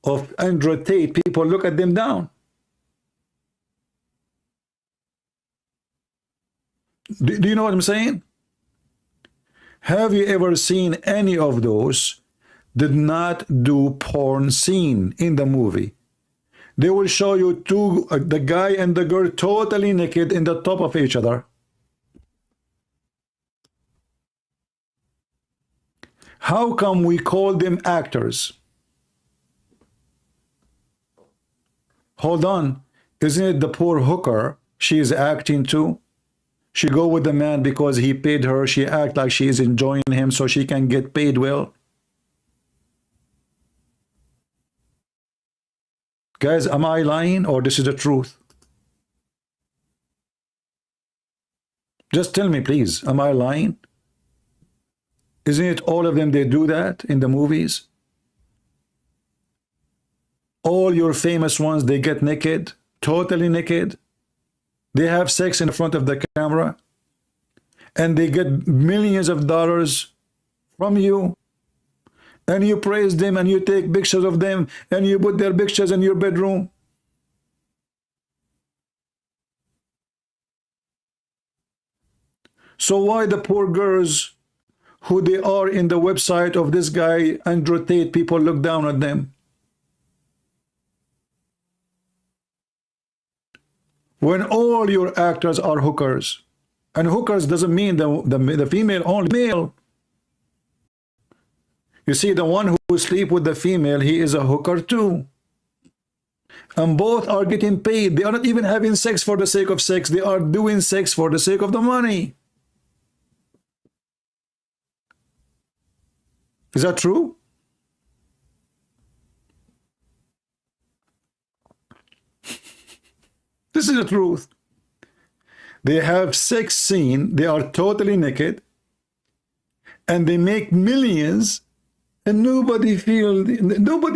of Andrew Tate, people look at them down. Do you know what I'm saying? Have you ever seen any of those did not do porn scene in the movie? They will show you two, the guy and the girl totally naked in the top of each other. How come we call them actors? Hold on. Isn't it the poor hooker she is acting too? She go with the man because he paid her. She act like she is enjoying him so she can get paid well. Guys, am I lying or this is the truth? Just tell me, please. Am I lying? Isn't it all of them, they do that in the movies? All your famous ones, they get naked, totally naked. They have sex in front of the camera. And they get millions of dollars from you. And you praise them and you take pictures of them and you put their pictures in your bedroom. So why the poor girls who they are in the website of this guy, Andrew Tate, people look down at them? When all your actors are hookers. And hookers doesn't mean the female only, male. You see, the one who sleep with the female, he is a hooker too. And both are getting paid. They are not even having sex for the sake of sex. They are doing sex for the sake of the money. Is that true? This is the truth. They have sex scene. They are totally naked. And they make millions. And nobody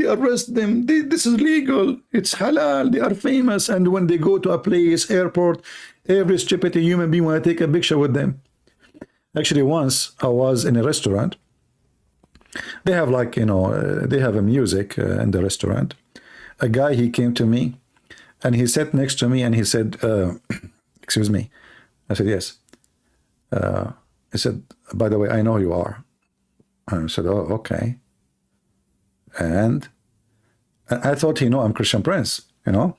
arrests them. This is legal. It's halal. They are famous. And when they go to a place, airport, every stupid human being want to take a picture with them. Actually, once I was in a restaurant. They have like, you know, they have a music in the restaurant. A guy, he came to me and he sat next to me and he said, excuse me. I said, yes. He said, by the way, I know who you are. I said, oh, okay. And I thought he know I'm Christian Prince, you know.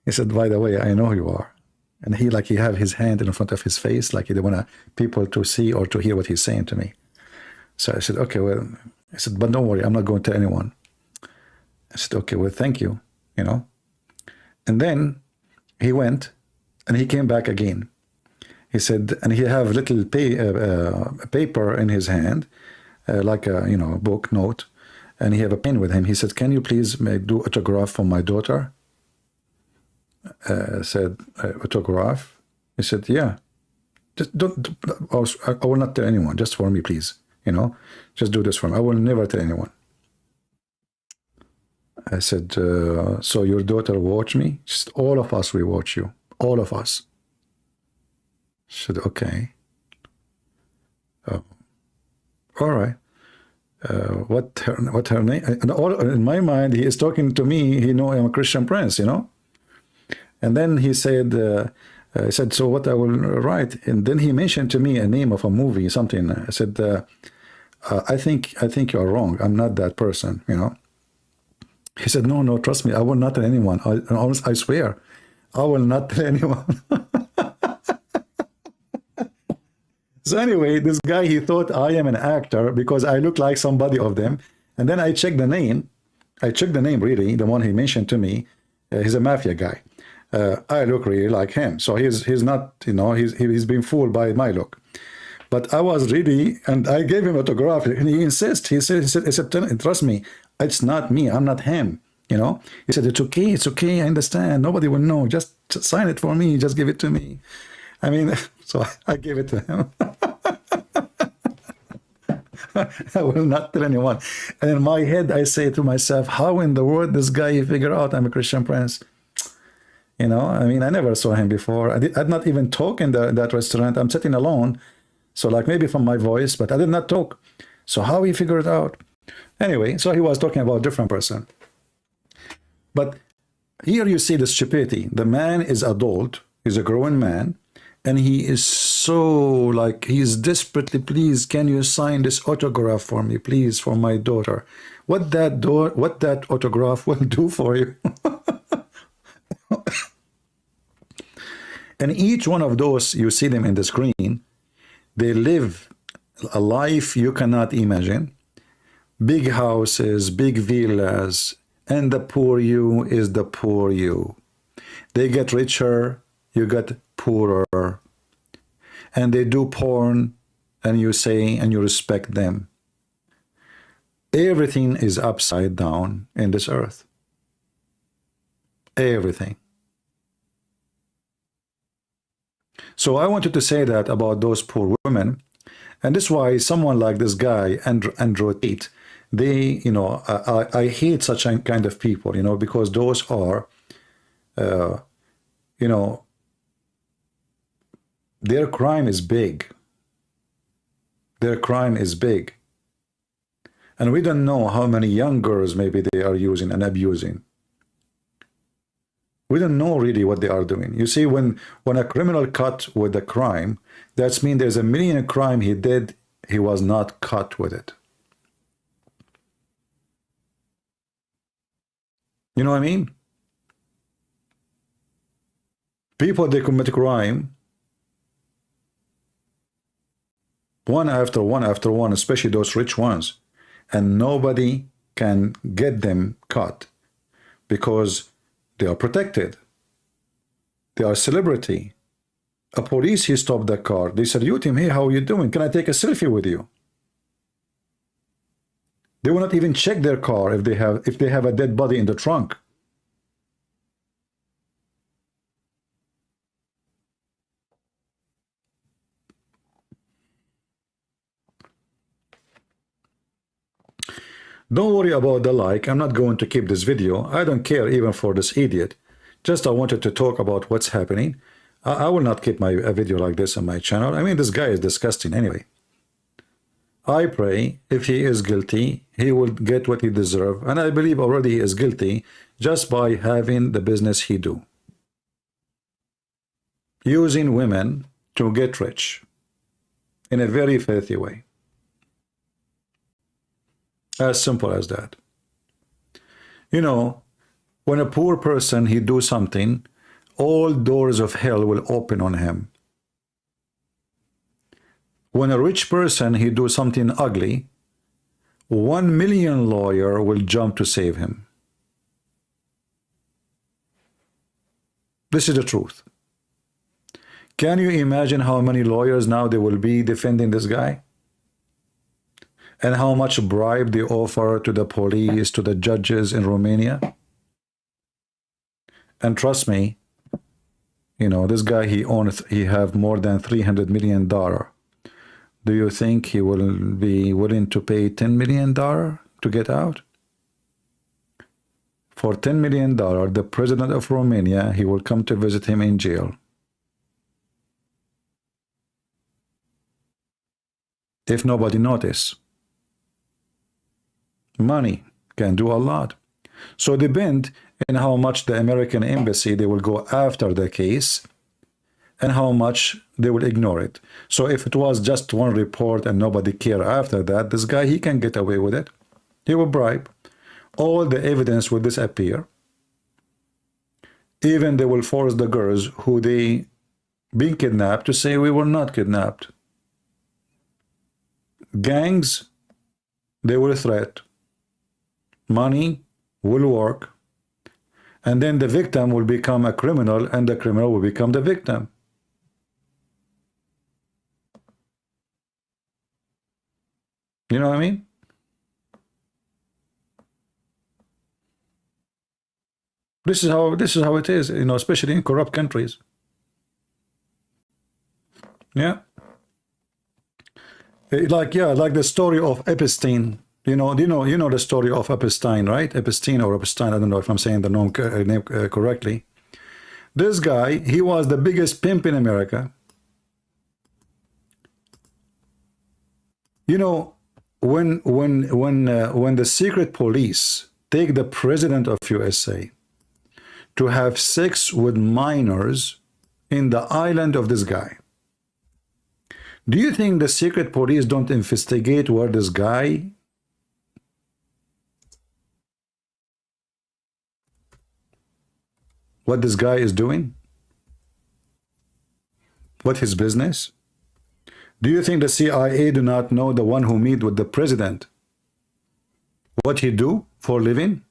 He said, by the way, I know who you are. And he have his hand in front of his face, like he didn't want people to see or to hear what he's saying to me. So I said, okay, well, I said, but don't worry, I'm not going to tell anyone. I said, okay, well, thank you, you know. And then he went and he came back again. He said, and he have little paper in his hand, like a, you know, book note, and he have a pen with him. He said, can you please do autograph for my daughter? Said, autograph? He said, yeah. Just don't, I will not tell anyone, just for me, please. You know, just do this for me. I will never tell anyone. I said, so your daughter watch me? Just all of us, we watch you. All of us. She said, okay. All right. What her name? And in my mind, he is talking to me. He know I'm a Christian Prince, you know. And then he said, so what I will write? And then he mentioned to me a name of a movie, something. I said, I think you are wrong. I'm not that person, you know. He said, no, trust me. I will not tell anyone. I swear, I will not tell anyone. So anyway, this guy, he thought I am an actor because I look like somebody of them. And then I checked the name. I checked the name, really, the one he mentioned to me. He's a mafia guy. I look really like him. So he's not, you know, he's been fooled by my look. But I was really, and I gave him autograph, and he insists. He said, trust me, it's not me. I'm not him. You know. He said, it's okay. I understand. Nobody will know. Just sign it for me. Just give it to me. I mean, so I gave it to him. I will not tell anyone. And in my head, I say to myself, how in the world this guy figure out I'm a Christian Prince? You know, I mean, I never saw him before. I'd not even talk in that restaurant. I'm sitting alone. So like maybe from my voice, but I did not talk. So how he figured it out? Anyway, so he was talking about a different person. But here you see the stupidity. The man is adult. He's a grown man. And he is so like, he's desperately, please, can you sign this autograph for me, please, for my daughter? what that autograph will do for you. And each one of those, you see them in the screen, they live a life you cannot imagine. Big houses, big villas, and the poor you is the poor you. They get richer, you get poorer. And they do porn, and you say, and you respect them. Everything is upside down in this earth. Everything. So I wanted to say that about those poor women, and this is why someone like this guy, Andrew Tate, they, you know, I hate such a kind of people, you know, because those are, you know, their crime is big. Their crime is big. And we don't know how many young girls maybe they are using and abusing. We don't know really what they are doing. You see, when a criminal caught with a crime, that means there's a million crime he did, he was not caught with it. You know what I mean? People, they commit crime, one after one after one, especially those rich ones, and nobody can get them caught because they are protected. They are celebrity. A police, he stopped the car. They salute him. Hey, how are you doing? Can I take a selfie with you? They will not even check their car if they have a dead body in the trunk. Don't worry about the like. I'm not going to keep this video. I don't care even for this idiot. Just I wanted to talk about what's happening. I will not keep a video like this on my channel. I mean, this guy is disgusting anyway. I pray if he is guilty, he will get what he deserves. And I believe already he is guilty just by having the business he do. Using women to get rich in a very filthy way. As simple as that. You know, when a poor person, he do something, all doors of hell will open on him. When a rich person, he do something ugly, 1 million lawyer will jump to save him. This is the truth. Can you imagine how many lawyers now they will be defending this guy? And how much bribe they offer to the police, to the judges in Romania? And trust me, you know, this guy, he have more than $300 million. Do you think he will be willing to pay $10 million to get out? For $10 million, the president of Romania, he will come to visit him in jail. If nobody notice. Money can do a lot. So depend on how much the American embassy, they will go after the case and how much they will ignore it. So if it was just one report and nobody care after that, this guy, he can get away with it. He will bribe. All the evidence will disappear. Even they will force the girls who they been kidnapped to say we were not kidnapped. Gangs, they will threat. Money will work. And then the victim will become a criminal and the criminal will become the victim. You know what I mean? This is how it is, you know, especially in corrupt countries. Yeah. Like the story of Epstein. You know the story of Epstein, right? Epstein or Epstein, I don't know if I'm saying the name correctly. This guy, he was the biggest pimp in America. You know, when the secret police take the president of USA to have sex with minors in the island of this guy, do you think the secret police don't investigate where this guy what this guy is doing? What his business? Do you think the CIA do not know the one who meet with the president? What he do for a living?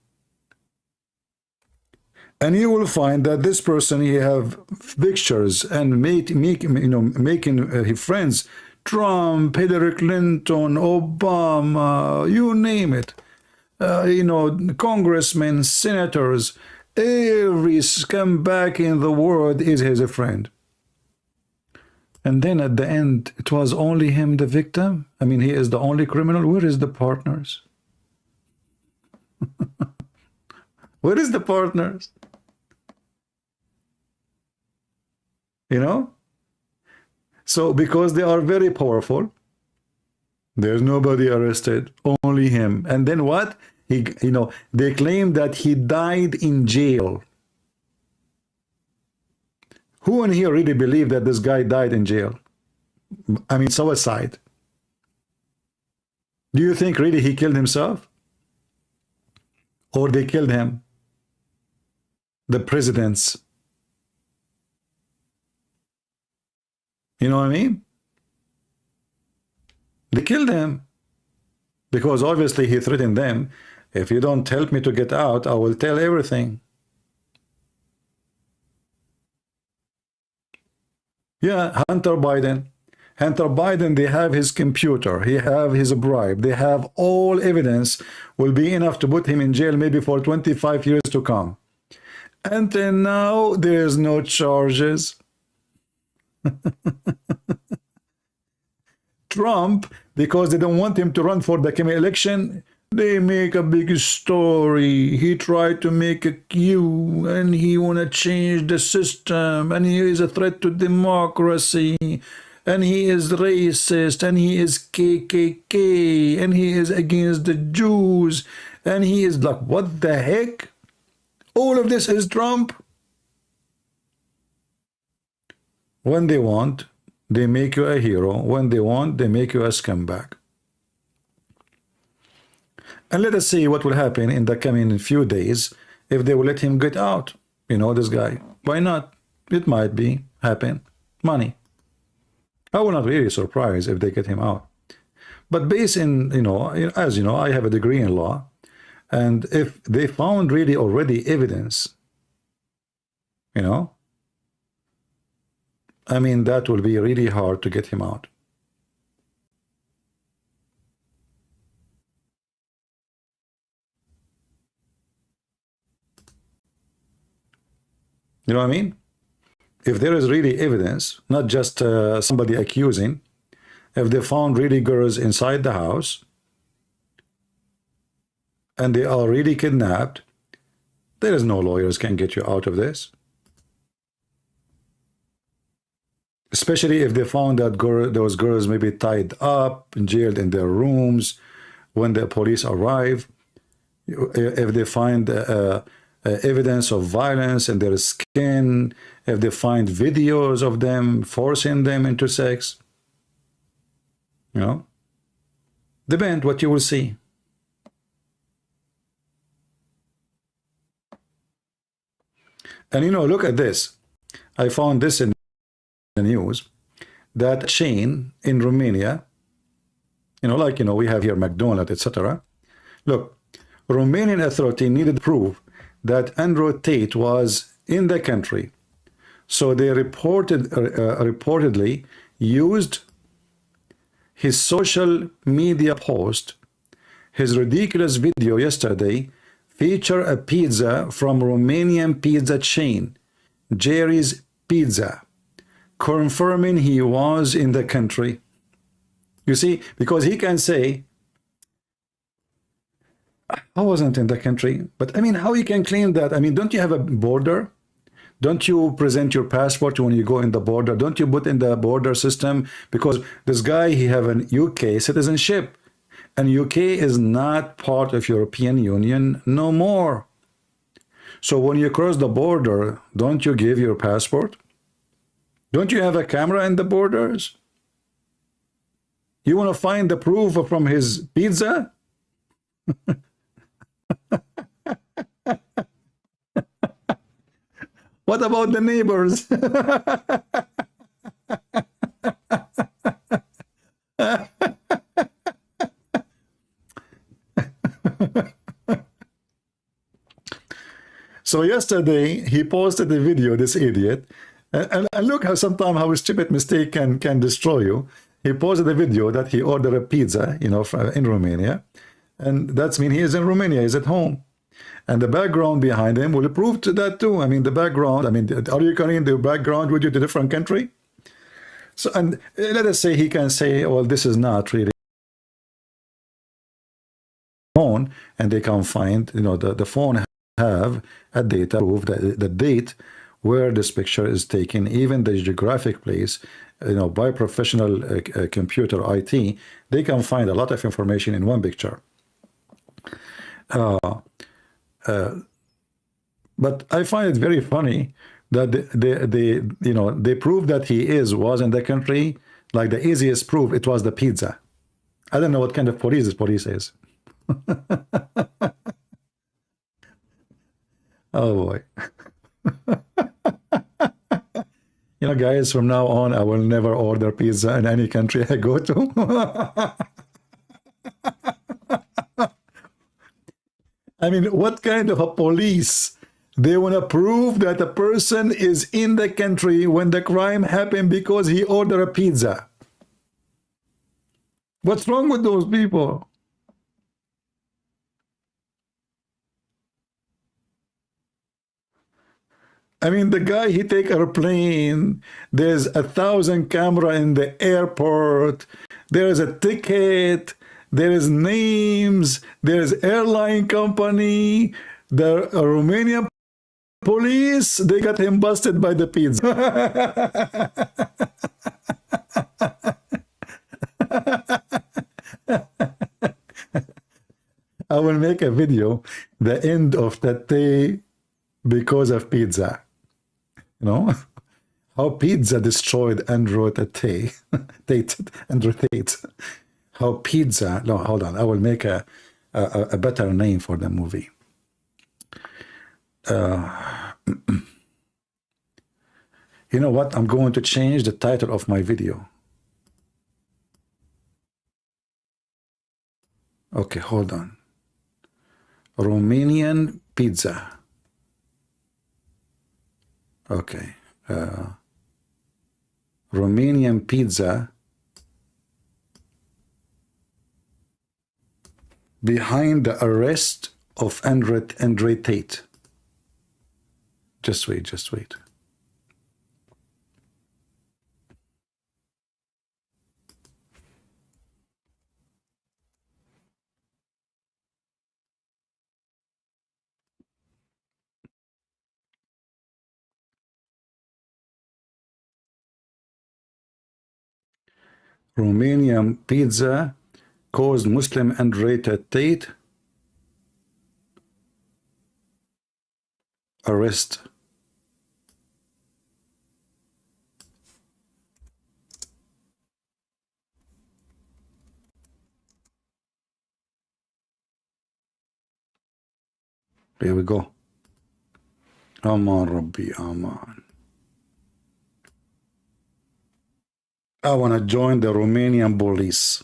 And you will find that this person, he have pictures and making his friends, Trump, Hillary Clinton, Obama, you name it. Congressmen, senators, every scumbag in the world is his friend. And then at the end, it was only him the victim. I mean, he is the only criminal. Where is the partners? Where is the partners? So because they are very powerful, there's nobody arrested, only him. And then what? They claim that he died in jail. Who in here really believe that this guy died in jail? I mean, suicide. Do you think really he killed himself? Or they killed him? The presidents. You know what I mean? They killed him. Because obviously he threatened them. If you don't help me to get out, I will tell everything. Yeah, Hunter Biden. Hunter Biden, they have his computer. He have his bribe. They have all evidence will be enough to put him in jail maybe for 25 years to come. Until now, there's no charges. Trump, because they don't want him to run for the coming election, they make a big story. He tried to make a coup and he want to change the system and he is a threat to democracy and he is racist and he is KKK and he is against the Jews and he is like, what the heck? All of this is Trump. When they want, they make you a hero. When they want, they make you a scumbag. And let us see what will happen in the coming few days if they will let him get out. This guy. Why not? It might be happen. Money. I will not be really surprised if they get him out. But based in, as you know, I have a degree in law. And if they found really already evidence, I mean, that will be really hard to get him out. You know what I mean? If there is really evidence, not just somebody accusing, if they found really girls inside the house and they are really kidnapped, there is no lawyers can get you out of this. Especially if they found that those girls may be tied up and jailed in their rooms when the police arrive. If they find evidence of violence in their skin, if they find videos of them forcing them into sex, depend what you will see. And look at this. I found this in the news that chain in Romania, we have here McDonald's, etc. Look, Romanian authority needed proof that Andrew Tate was in the country, so they reportedly used his social media post. His ridiculous video yesterday featured a pizza from Romanian pizza chain Jerry's Pizza, confirming he was in the country. You see, because he can say, I wasn't in the country. But I mean, how you can claim that? I mean, don't you have a border? Don't you present your passport when you go in the border? Don't you put in the border system? Because this guy, he have an UK citizenship. And UK is not part of European Union no more. So when you cross the border, don't you give your passport? Don't you have a camera in the borders? You want to find the proof from his pizza? What about the neighbors? So yesterday he posted a video, this idiot, and look how sometimes how a stupid mistake can destroy you. He posted a video that he ordered a pizza, you know, in Romania, and that's mean he is in Romania, he's at home, and the background behind him will prove to that too. I mean, the background. I mean, are you carrying the background with you to a different country? So, and let us say he can say, well, this is not really phone, and they can find, you know, the phone have a data proof that the date where this picture is taken, even the geographic place, you know, by professional computer IT, they can find a lot of information in one picture. But I find it very funny that they you know, they prove that he was in the country. Like the easiest proof, it was the pizza. I don't know what kind of police this police is. Oh boy. You know, guys, from now on I will never order pizza in any country I go to. I mean, what kind of a police? They want to prove that a person is in the country when the crime happened because he ordered a pizza. What's wrong with those people? I mean, the guy, he take airplane, there's 1,000 camera in the airport, there's a ticket, there is names, there's airline company, the Romanian police, they got him busted by the pizza. I will make a video, the end of that day because of pizza. You know, how pizza destroyed Andrew Tate. Andrew Tate. How pizza, no, hold on, I will make a better name for the movie. You know what, I'm going to change the title of my video. Okay, hold on. Romanian pizza. Okay. Romanian pizza behind the arrest of Andrew Tate. Just wait, just wait. Romanian pizza caused Muslim Andrew Tate arrest. Here we go. Aman Rabbi, Aman. I want to join the Romanian police.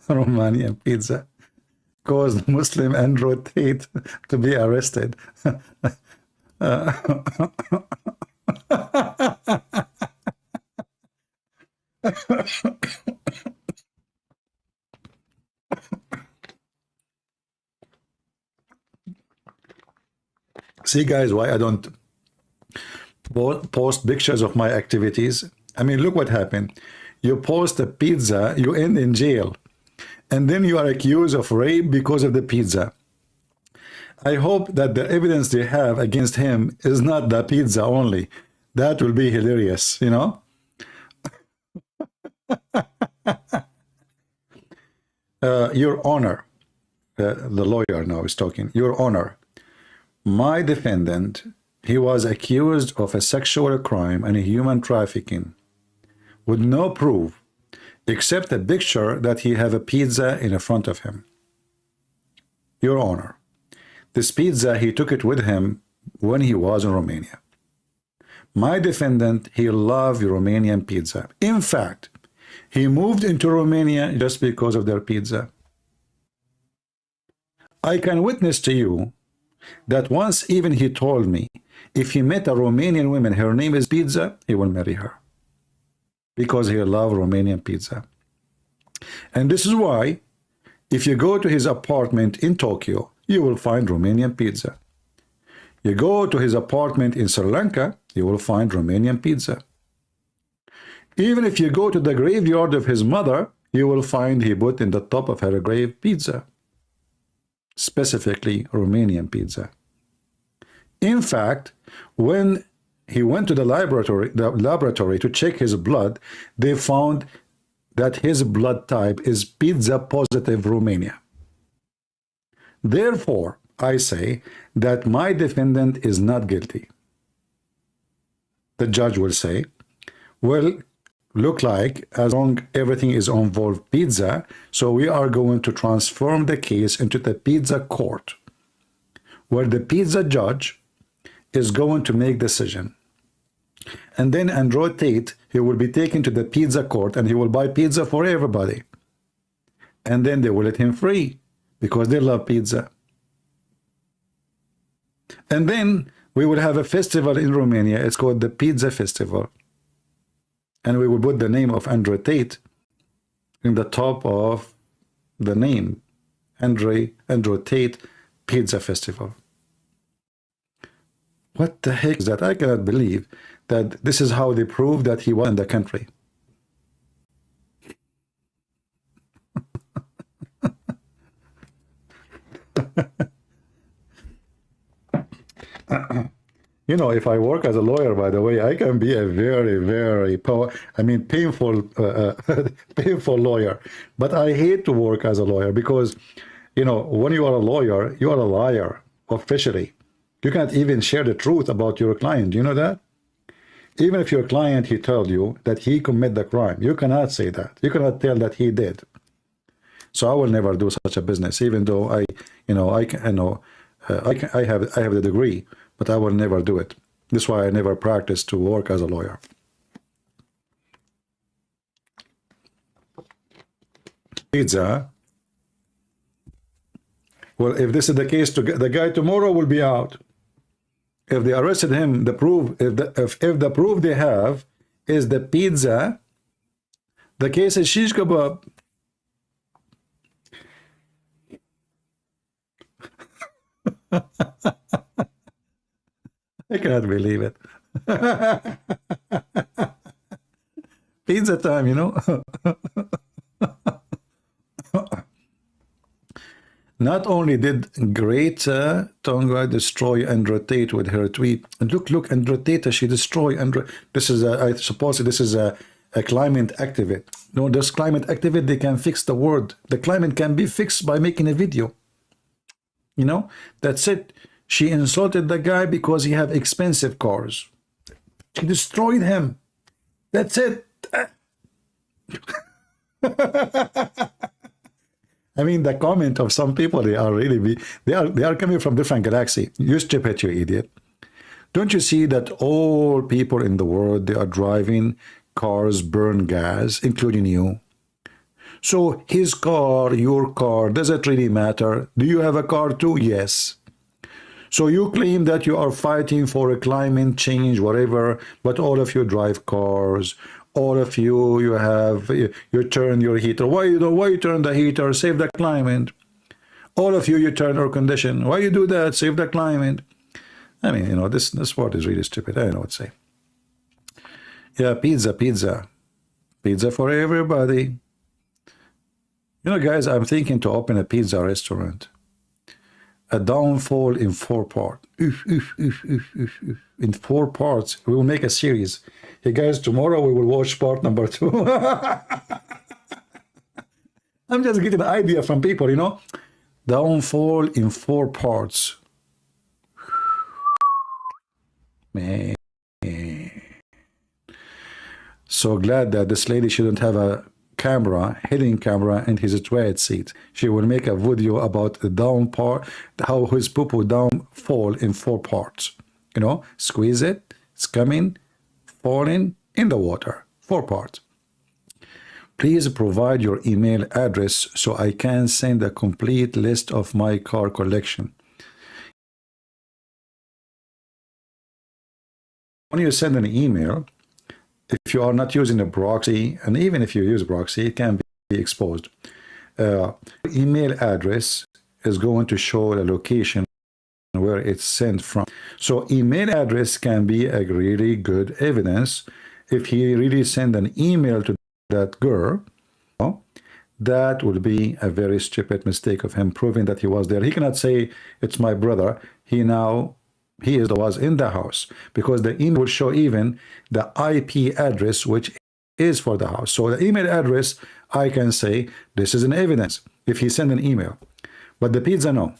Romanian pizza caused Muslim Andrew Tate to be arrested. See, guys, why I don't post pictures of my activities? I mean, look what happened. You post a pizza, you end in jail, and then you are accused of rape because of the pizza. I hope that the evidence they have against him is not the pizza only. That will be hilarious, you know? Your Honor, the lawyer now is talking. Your Honor, my defendant, he was accused of a sexual crime and a human trafficking with no proof except a picture that he have a pizza in front of him. Your Honor, this pizza, he took it with him when he was in Romania. My defendant, he loved Romanian pizza. In fact, he moved into Romania just because of their pizza. I can witness to you that once even he told me if he met a Romanian woman, her name is Pizza, he will marry her because he loved Romanian pizza. And this is why if you go to his apartment in Tokyo, you will find Romanian pizza. You go to his apartment in Sri Lanka, you will find Romanian pizza. Even if you go to the graveyard of his mother, you will find he put in the top of her grave pizza, specifically Romanian pizza. In fact, when he went to the laboratory to check his blood, they found that his blood type is pizza positive Romania. Therefore, I say that my defendant is not guilty. The judge will say, well, look like as long everything is involved pizza, so we are going to transform the case into the pizza court, where the pizza judge is going to make decision. And then Andrew Tate, he will be taken to the pizza court and he will buy pizza for everybody. And then they will let him free because they love pizza. And then we will have a festival in Romania. It's called the Pizza Festival. And we will put the name of Andrew Tate in the top of the name. Andrew Tate Pizza Festival. What the heck is that? I cannot believe that this is how they prove that he was in the country. You know, if I work as a lawyer, by the way, I can be a very, very painful, painful lawyer. But I hate to work as a lawyer because, you know, when you are a lawyer, you are a liar officially. You can't even share the truth about your client. You know that? Even if your client, he told you that he committed the crime, you cannot say that. You cannot tell that he did. So I will never do such a business, even though I have the degree, but I will never do it. This is why I never practice to work as a lawyer. Pizza. Well, if this is the case, the guy tomorrow will be out. If they arrested him, the proof, if the proof they have is the pizza, the case is shish kebab. I cannot believe it. Pizza time, you know. Not only did Greta Thunberg destroy Andrew Tate with her tweet, and look, Andrew Tate, she destroyed Andrew. This is I suppose this is a climate activist. No, this climate activist, they can fix the world. The climate can be fixed by making a video. You know, that's it. She insulted the guy because he have expensive cars. She destroyed him. That's it. I mean, the comment of some people, they are coming from different galaxy. You stupid, you idiot. Don't you see that all people in the world, they are driving cars, burn gas, including you? So his car, your car, does it really matter? Do you have a car too? Yes. So you claim that you are fighting for a climate change, whatever, but all of you drive cars. All of you, you turn your heater. Why you turn the heater? Save the climate. All of you turn air condition. Why you do that? Save the climate. I mean, you know, this part is really stupid. I don't know what to say. Yeah, pizza for everybody. You know, guys, I'm thinking to open a pizza restaurant. A downfall in 4 parts. In 4 parts. We will make a series. Hey guys, tomorrow we will watch part number 2. I'm just getting an idea from people, you know. Downfall in 4 parts. Man. So glad that this lady shouldn't have a camera, hidden camera in his toilet seat. She will make a video about the down part, how his poo-poo down fall in 4 parts. You know, squeeze it, it's coming, falling in the water, 4 parts. Please provide your email address so I can send a complete list of my car collection. When you send an email, if you are not using a proxy, and even if you use proxy, it can be exposed. Email address is going to show the location where it's sent from. So email address can be a really good evidence. If he really sent an email to that girl, that would be a very stupid mistake of him proving that he was there. He cannot say it's my brother. He was in the house, because the email will show even the IP address which is for the house. So the email address, I can say this is an evidence if he sent an email. But the pizza, no.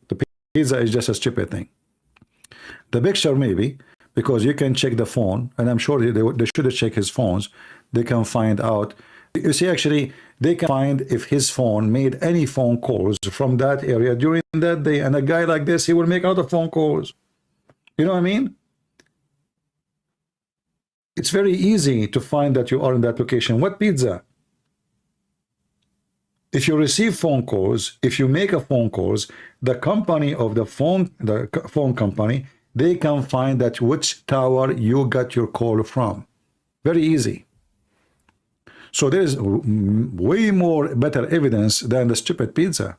The pizza is just a stupid thing. The picture, maybe, because you can check the phone, and I'm sure they should check his phones. They can find out. You see, actually, they can find if his phone made any phone calls from that area during that day. And a guy like this, he will make other phone calls. You know what I mean? It's very easy to find that you are in that location. What pizza? If you receive phone calls, if you make a phone calls, the company of the phone company, they can find that which tower you got your call from. Very easy. So there is way more better evidence than the stupid pizza.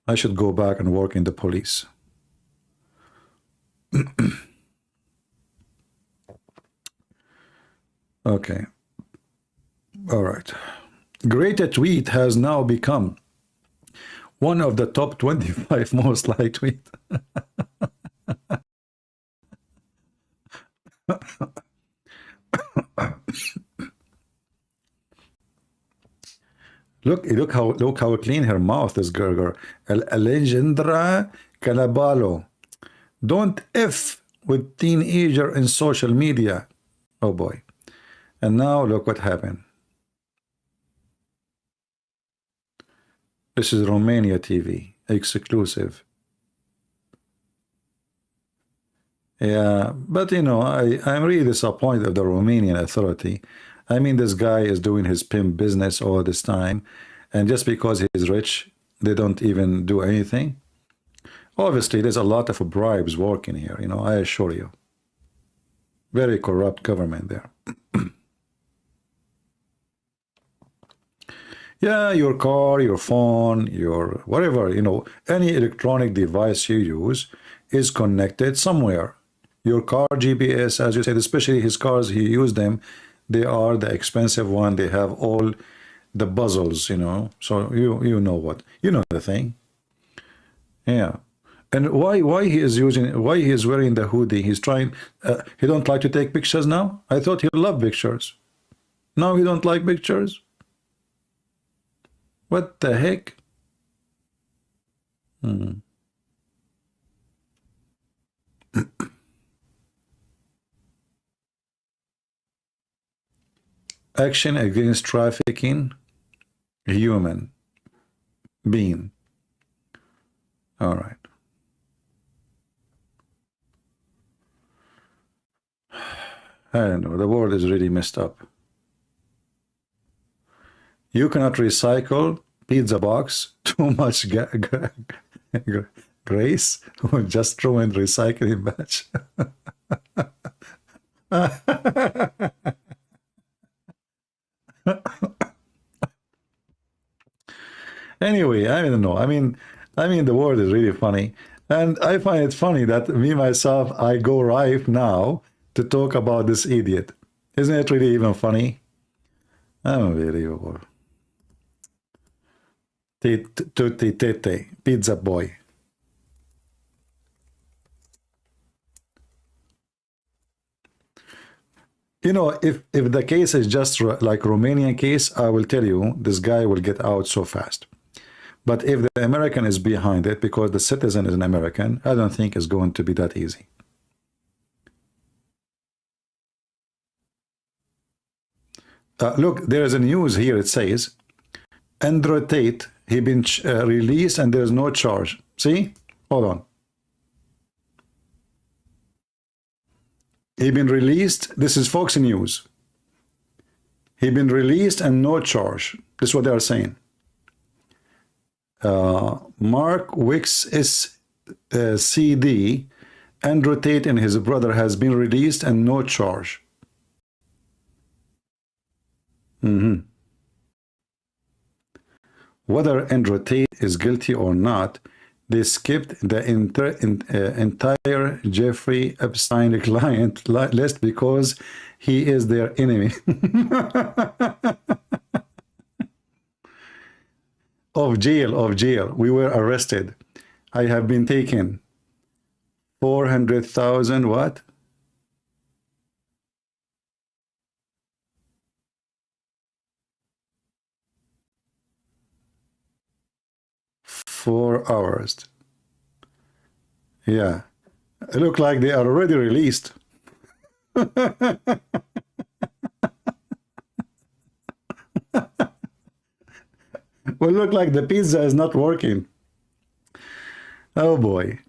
I should go back and work in the police. Okay. All right. Greater tweet has now become one of the top 25 most liked tweets. Look how clean her mouth is, Gerger. Alejandra Calaballo. Don't F with teenager in social media. Oh boy. And now look what happened. This is Romania TV, exclusive. Yeah, but you know, I'm really disappointed of the Romanian authority. I mean, this guy is doing his pimp business all this time, and just because he's rich, they don't even do anything. Obviously, there's a lot of bribes working here, you know, I assure you. Very corrupt government there. Yeah, your car, your phone, your whatever, you know, any electronic device you use is connected somewhere. Your car GPS, as you said, especially his cars, he used them. They are the expensive one. They have all the buzzles, you know. So you know what, you know the thing. Yeah. And why he is wearing the hoodie? He's trying. He don't like to take pictures now. I thought he loved pictures. Now he don't like pictures. What the heck? Action against trafficking human being. All right. I don't know. The world is really messed up. You cannot recycle pizza box. Too much grace. Just throw in recycling batch. Anyway, I don't know. I mean, the world is really funny, and I find it funny that me myself, I go right now to talk about this idiot. Isn't it really even funny? Unbelievable. Tutti tete, pizza boy. You know, if the case is just like Romanian case, I will tell you, this guy will get out so fast. But if the American is behind it, because the citizen is an American, I don't think it's going to be that easy. Look, there is a news here. It says Andrew Tate, he been released and there's no charge. See? Hold on. He been released. This is Fox News. He been released and no charge. This is what they are saying. Mark Wicks is CD. Andrew Tate and his brother has been released and no charge. Whether Andrew Tate is guilty or not, they skipped the entire Jeffrey Epstein client list because he is their enemy. Of jail. We were arrested. I have been taken. 400,000 what? Four hours. Yeah. It look like they are already released. Well, look like the pizza is not working. Oh boy.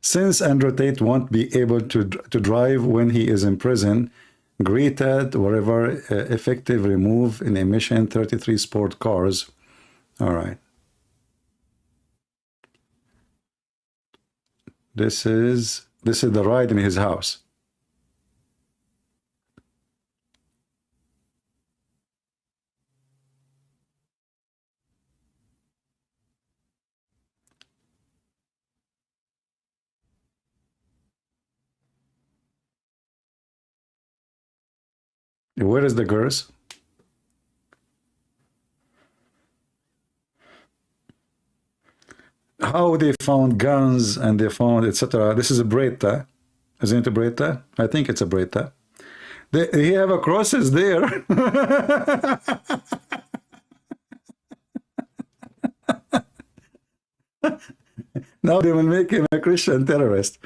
Since Andrew Tate won't be able to drive when he is in prison, greeted wherever effective remove in emission 33 sport cars. All right. This is the ride in his house. Where is the girls? How they found guns and they found etc. This is a Bretta. Isn't it a Bretta? I think it's a Bretta. They have a crosses there. Now they will make him a Christian terrorist.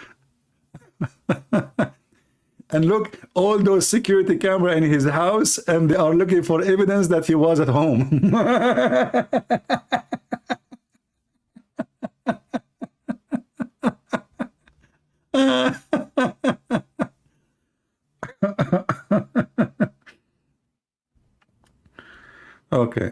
And look, all those security camera in his house, and they are looking for evidence that he was at home. Okay.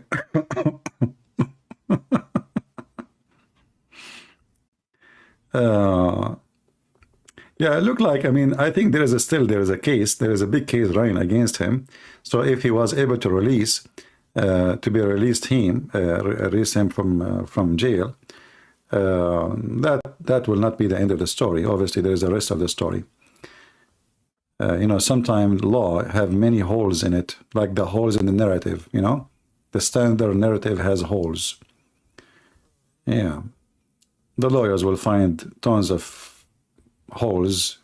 Yeah, it looked like, I mean, I think there is a case, there is a big case running against him. So if he was able to release, release him from jail, that will not be the end of the story. Obviously, there is the rest of the story. You know, sometimes law have many holes in it, like the holes in the narrative, you know? The standard narrative has holes. Yeah. The lawyers will find tons of holes,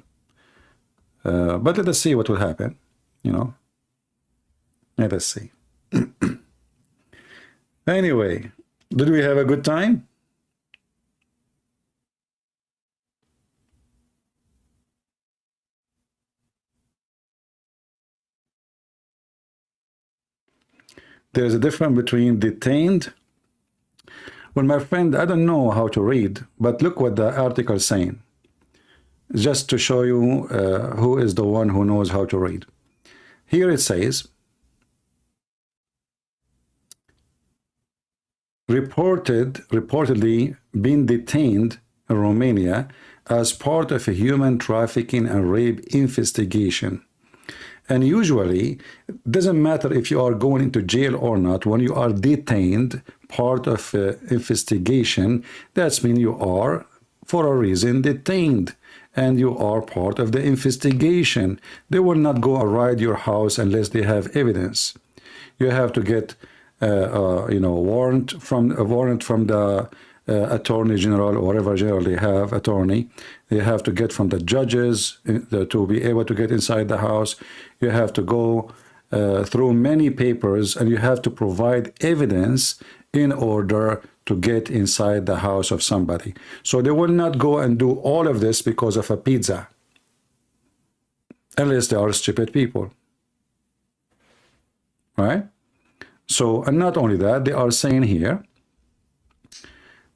but let us see what will happen, you know. Let us see. Anyway, did we have a good time? There's a difference between detained. Well, my friend, I don't know how to read, but look what the article is saying. Just to show you who is the one who knows how to read. Here it says, reportedly been detained in Romania as part of a human trafficking and rape investigation. And usually, it doesn't matter if you are going into jail or not, when you are detained, part of investigation, that's mean you are, for a reason, detained. And you are part of the investigation. They will not go raid your house unless they have evidence. You have to get, you know, a warrant from the attorney general or whatever general they have, attorney. They have to get from the judges to be able to get inside the house. You have to go through many papers, and you have to provide evidence in order to get inside the house of somebody. So they will not go and do all of this because of a pizza. unless they are stupid people, right? So, and not only that, they are saying here,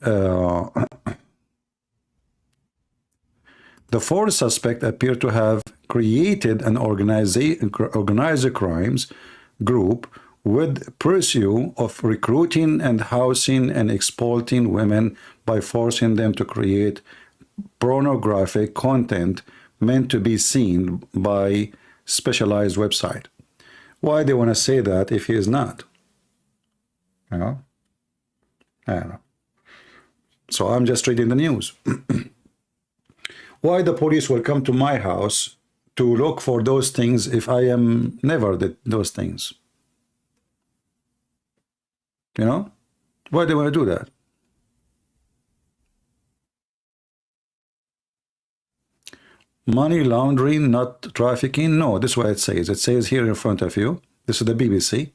the four suspects appear to have created an organized crimes group with pursuit of recruiting and housing and exploiting women by forcing them to create pornographic content meant to be seen by specialized website. Why they want to say that if he is not? You know? I don't know. So I'm just reading the news. Why the police will come to my house to look for those things if I am never did those things? You know? Why they want to do that? Money laundering, not trafficking? No, this is what it says. It says here in front of you, this is the BBC,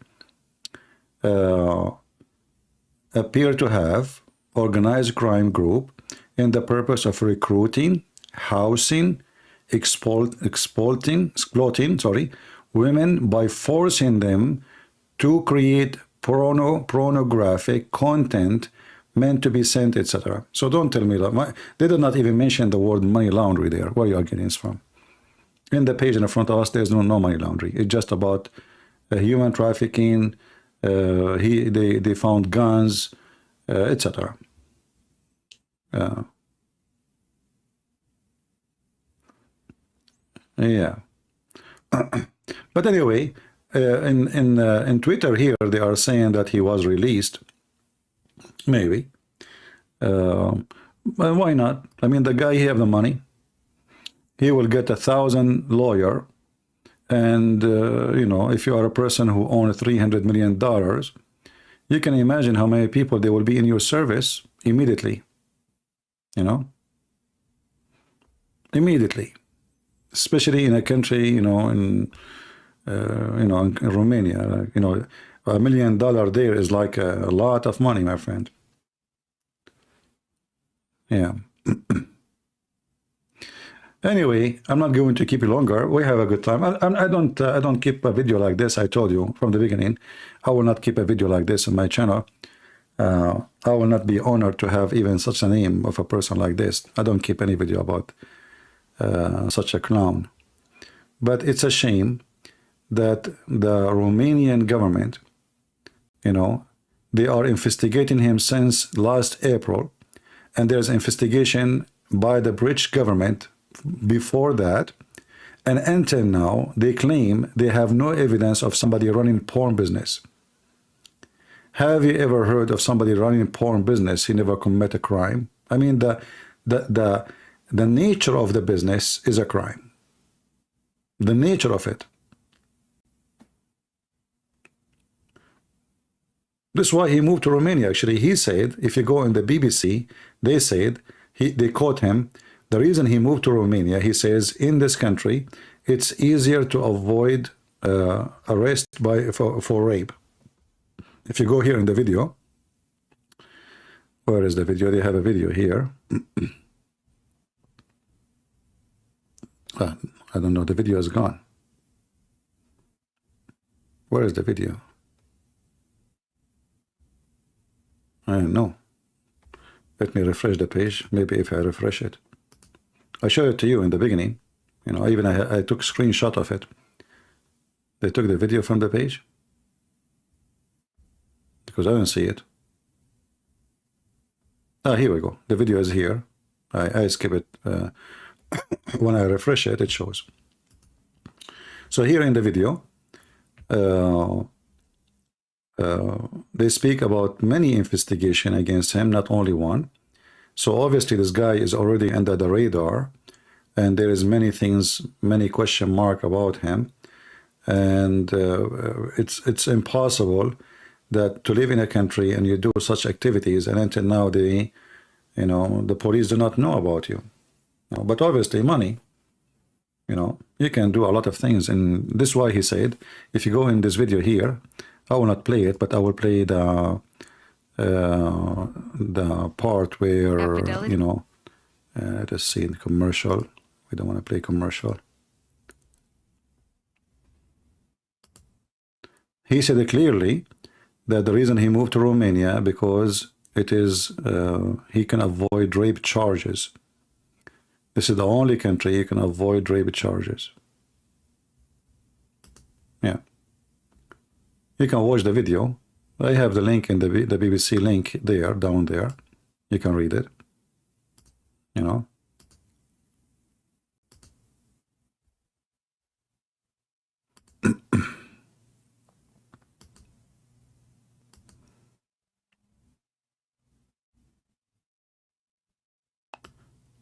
appear to have organized crime group in the purpose of recruiting, housing, exploiting women by forcing them to create pornographic content meant to be sent, etc. So don't tell me that. They did not even mention the word money laundry there. Where you are getting this from? In the page in the front of us, there's no money laundry. It's just about human trafficking. They found guns, etc. Yeah. But anyway, in Twitter here, they are saying that he was released. Maybe. Well, why not? I mean, the guy, he have the money. He will get 1,000 lawyer. And, you know, if you are a person who owns $300 million, you can imagine how many people they will be in your service immediately. You know? Immediately. Especially in a country, you know, in Romania, you know, $1 million there is like a lot of money, my friend. Yeah. Anyway, I'm not going to keep you longer. We have a good time. I don't keep a video like this. I told you from the beginning, I will not keep a video like this on my channel. I will not be honored to have even such a name of a person like this. I don't keep any video about such a clown. But it's a shame that the Romanian government, you know, they are investigating him since last April, and there's investigation by the British government before that, and until now they claim they have no evidence of somebody running porn business. Have you ever heard of somebody running porn business? He never commit a crime. I mean, the nature of the business is a crime. The nature of it. This is why he moved to Romania. Actually, he said, if you go in the BBC, they said, they quote him, the reason he moved to Romania, he says, in this country, it's easier to avoid arrest for rape. If you go here in the video, where is the video? They have a video here. I don't know, the video is gone. Where is the video? I don't know. Let me refresh the page. Maybe if I refresh it. I showed it to you in the beginning. You know, I took screenshot of it. They took the video from the page. Because I don't see it. Ah, here we go. The video is here. I skip it. When I refresh it, it shows. So here in the video, they speak about many investigation against him, not only one. So obviously this guy is already under the radar, and there is many things, many question mark about him, and it's impossible that to live in a country and you do such activities, and until now the police do not know about you. But obviously money, you know, you can do a lot of things, and this is why he said, if you go in this video here, I will not play it, but I will play the part where, you know, let's see, the commercial. We don't want to play commercial. He said clearly that the reason he moved to Romania because it is he can avoid rape charges. This is the only country you can avoid rape charges. Yeah. You can watch the video. I have the link in the BBC link there, down there. You can read it. You know.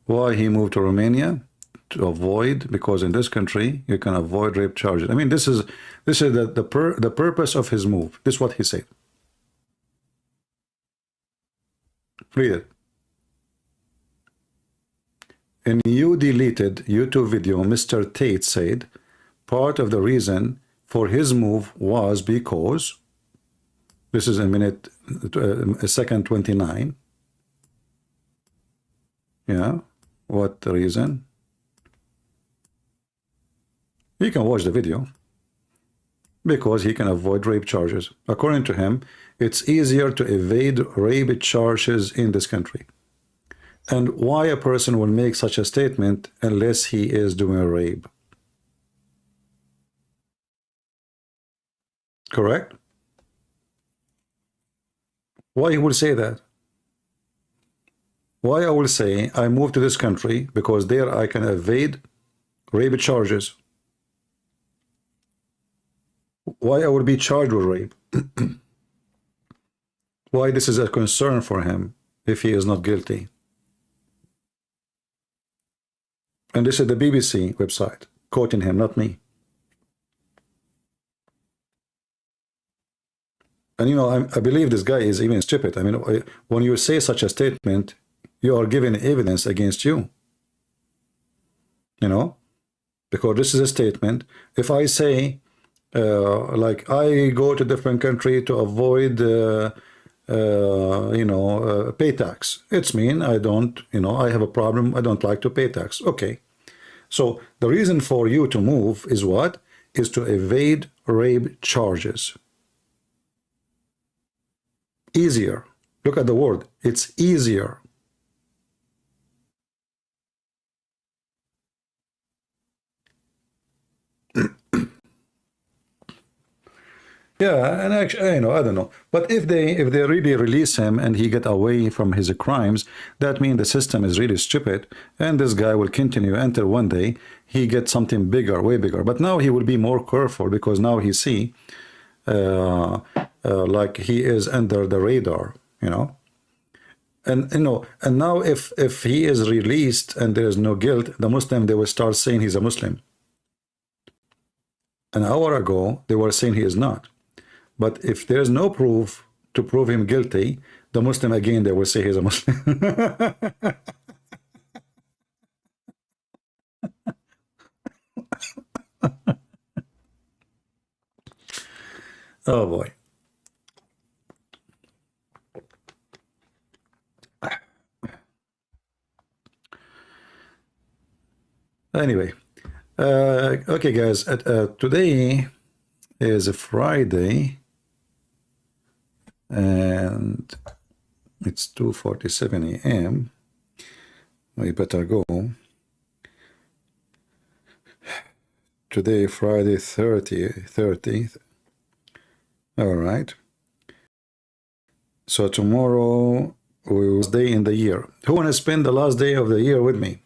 Why he moved to Romania? To avoid, because in this country you can avoid rape charges. I mean, this is the purpose of his move. This is what he said. Read it. In new deleted YouTube video, Mr. Tate said part of the reason for his move was because, this is a second 29. Yeah, what the reason? You can watch the video. Because he can avoid rape charges. According to him, it's easier to evade rape charges in this country. And why a person will make such a statement unless he is doing a rape? Correct? Why he will say that? Why I will say I moved to this country because there I can evade rape charges. Why I will be charged with rape? Why this is a concern for him if he is not guilty? And this is the BBC website quoting him, not me. And you know, I believe this guy is even stupid. I mean, when you say such a statement, you are giving evidence against you. You know, because this is a statement. If I say, like, I go to different country to avoid, pay tax. It's mean I don't, I have a problem. I don't like to pay tax. Okay. So the reason for you to move is what? Is to evade rape charges. Easier. Look at the word. It's easier. Yeah, and actually, I don't know. But if they really release him and he get away from his crimes, that means the system is really stupid, and this guy will continue until one day he gets something bigger, way bigger. But now he will be more careful because now he see, like he is under the radar, And and now if he is released and there is no guilt, the Muslim, they will start saying he's a Muslim. An hour ago they were saying he is not. But if there's no proof to prove him guilty, the Muslim again, they will say he's a Muslim. Oh boy. Anyway, okay guys, today is a Friday. And it's 2:47 a.m. We better go. Today, Friday, 30th. All right. So tomorrow will be day in the year. Who want to spend the last day of the year with me?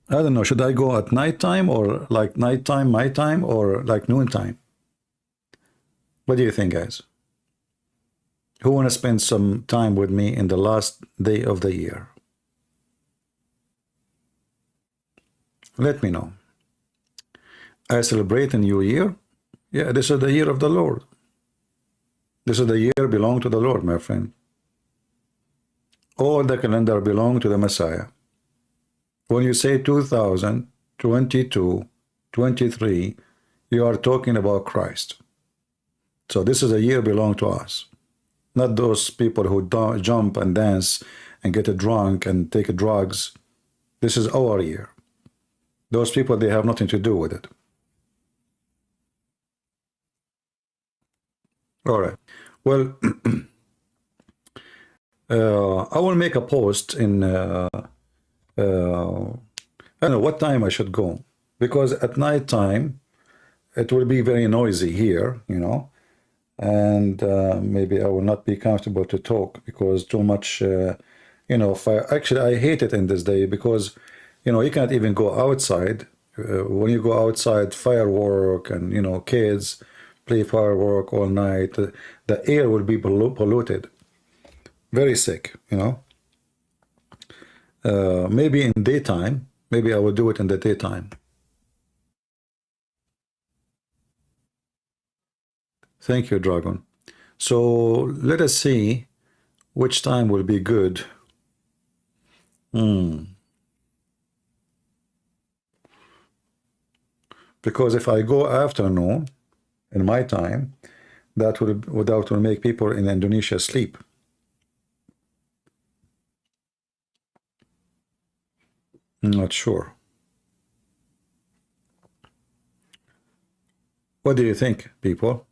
I don't know. Should I go at nighttime or like nighttime, my time, or like noontime? What do you think, guys? Who want to spend some time with me in the last day of the year? Let me know. I celebrate a new year. Yeah, this is the year of the Lord. This is the year belong to the Lord, my friend. All the calendar belong to the Messiah. When you say 2022, 23, you are talking about Christ. So this is a year belong to us, not those people who jump and dance and get drunk and take drugs. This is our year. Those people, they have nothing to do with it. All right. Well, I will make a post in, I don't know what time I should go, because at night time it will be very noisy here, you know, and maybe I will not be comfortable to talk because too much, you know, fire. Actually, I hate it in this day because, you know, you can't even go outside. When you go outside, firework and, you know, kids play firework all night. The air will be polluted. Very sick, you know. Maybe in daytime, maybe I will do it in the daytime. Thank you, Dragon. So let us see which time will be good. Because if I go afternoon in my time, that will make people in Indonesia sleep. Not sure. What do you think, people?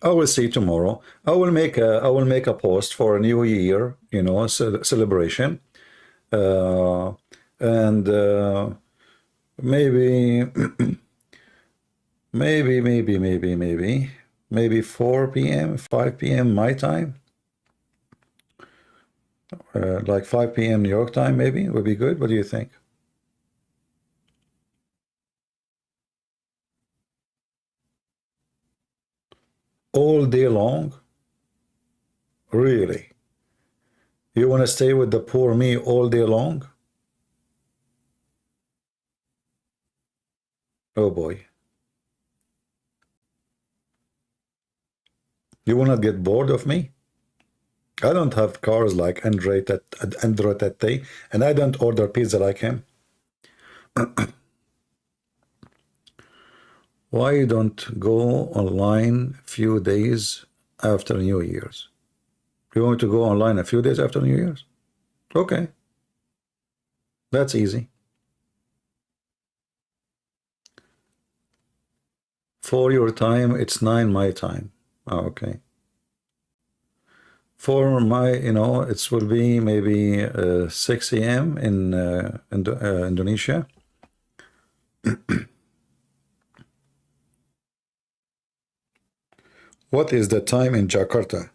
I will see tomorrow. I will make a post for a new year, you know, celebration, and maybe maybe 4 p.m. 5 p.m. my time, like 5 p.m. New York time, maybe would be good. What do you think? All day long? Really? You want to stay with the poor me all day long? Oh boy. You will not get bored of me? I don't have cars like Andre Tete, and I don't order pizza like him. Why don't go online a few days after New Year's? You want to go online a few days after New Year's? Okay. That's easy. For your time, it's 9 my time. Oh, okay. For my, you know, it will be maybe 6 a.m. in Indonesia. What is the time in Jakarta?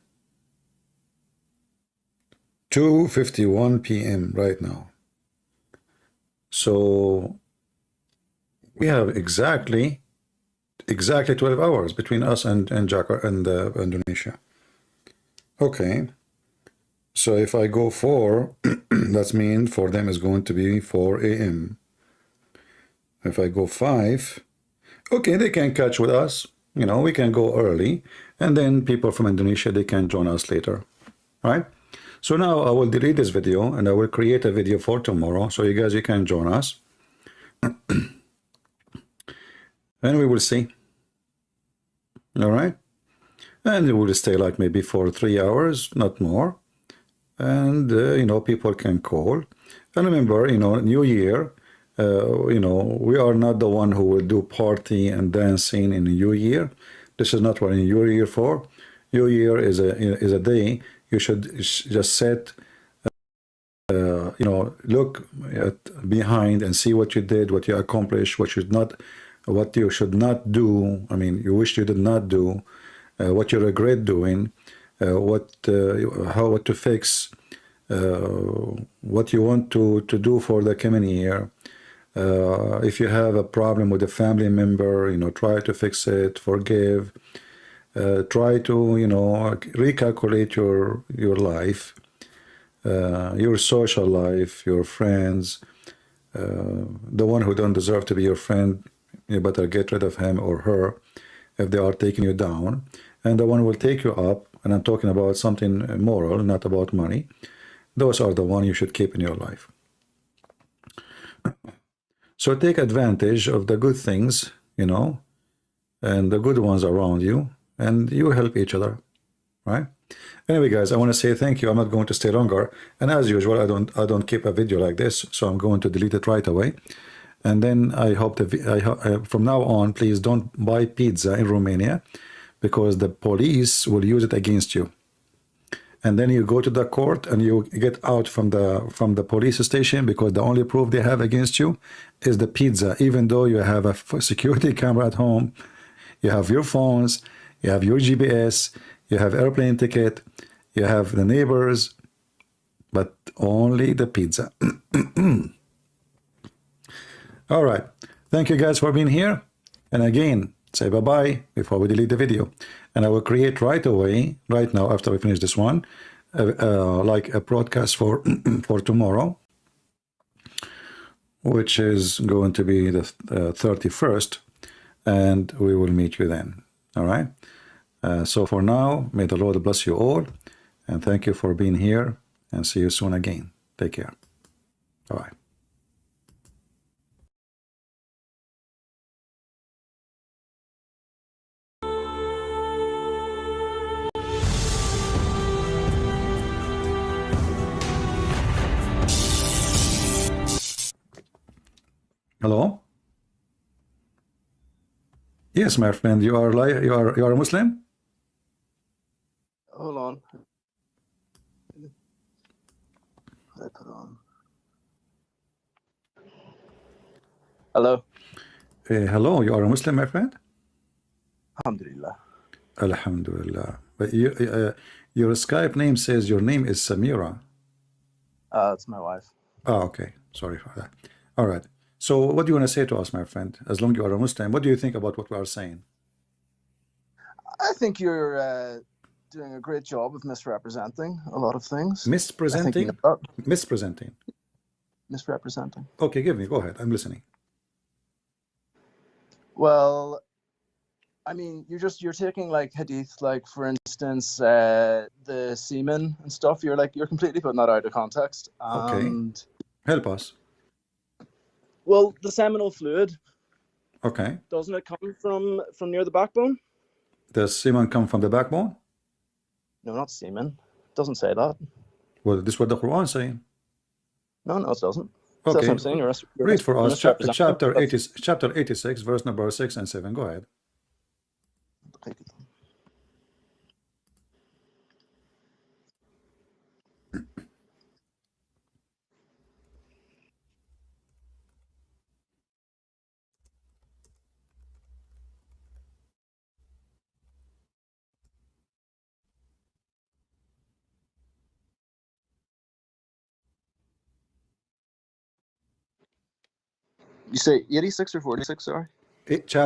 2:51 p.m. right now. So we have exactly 12 hours between us and Jakarta and Indonesia. Okay. So if I go 4, that means for them is going to be 4 a.m. If I go 5, okay, they can catch with us. You know, we can go early, and then people from Indonesia, they can join us later, right? So now I will delete this video, and I will create a video for tomorrow, so you can join us. And we will see. All right? And it will stay like maybe for 3 hours, not more. And, you know, people can call. And remember, you know, New Year, you know, we are not the one who will do party and dancing in New Year. This is not what New Year for. New Year is a day you should just set, you know, look behind and see what you did, what you accomplished, what you should not do. I mean, you wish you did not do, what you regret doing, what to fix, what you want to do for the coming year. If you have a problem with a family member, you know, try to fix it, forgive, try to, you know, recalculate your life, your social life, your friends, the one who don't deserve to be your friend, you better get rid of him or her if they are taking you down, and the one will take you up, and I'm talking about something moral, not about money. Those are the one you should keep in your life. So take advantage of the good things, you know, and the good ones around you, and you help each other, right? Anyway, guys, I want to say thank you. I'm not going to stay longer, and as usual, I don't keep a video like this, so I'm going to delete it right away. And then I hope from now on, please don't buy pizza in Romania, because the police will use it against you. And then you go to the court and you get out from the police station, because the only proof they have against you is the pizza, even though you have a security camera at home, you have your phones, you have your GPS, you have airplane ticket, you have the neighbors, but only the pizza. All right. Thank you guys for being here. And again, say bye-bye before we delete the video. And I will create right away, right now, after we finish this one, like a broadcast for for tomorrow, which is going to be the 31st, and we will meet you then. All right. So for now, may the Lord bless you all, and thank you for being here, and see you soon again. Take care. Bye. Hello. Yes, my friend, you are a Muslim? Hold on. I put on. Hello. Hello, you are a Muslim, my friend? Alhamdulillah. Alhamdulillah. But your Skype name says your name is Samira. It's my wife. Oh, okay. Sorry for that. All right. So what do you want to say to us, my friend? As long as you are a Muslim, what do you think about what we are saying? I think you're doing a great job of misrepresenting a lot of things. Misrepresenting? Misrepresenting. Misrepresenting. Okay, give me. Go ahead. I'm listening. Well, I mean, you're taking like hadith, like for instance, the semen and stuff. You're completely putting that out of context. And help us. Well, the seminal fluid. Okay. Doesn't it come from near the backbone? Does semen come from the backbone? No, not semen. It doesn't say that. Well, this is what the Quran is saying. No, it doesn't. Okay. That's what I'm saying. You're read for us chapter 86, verse number 6 and 7. Go ahead. You say 86 or 46, sorry? Chapter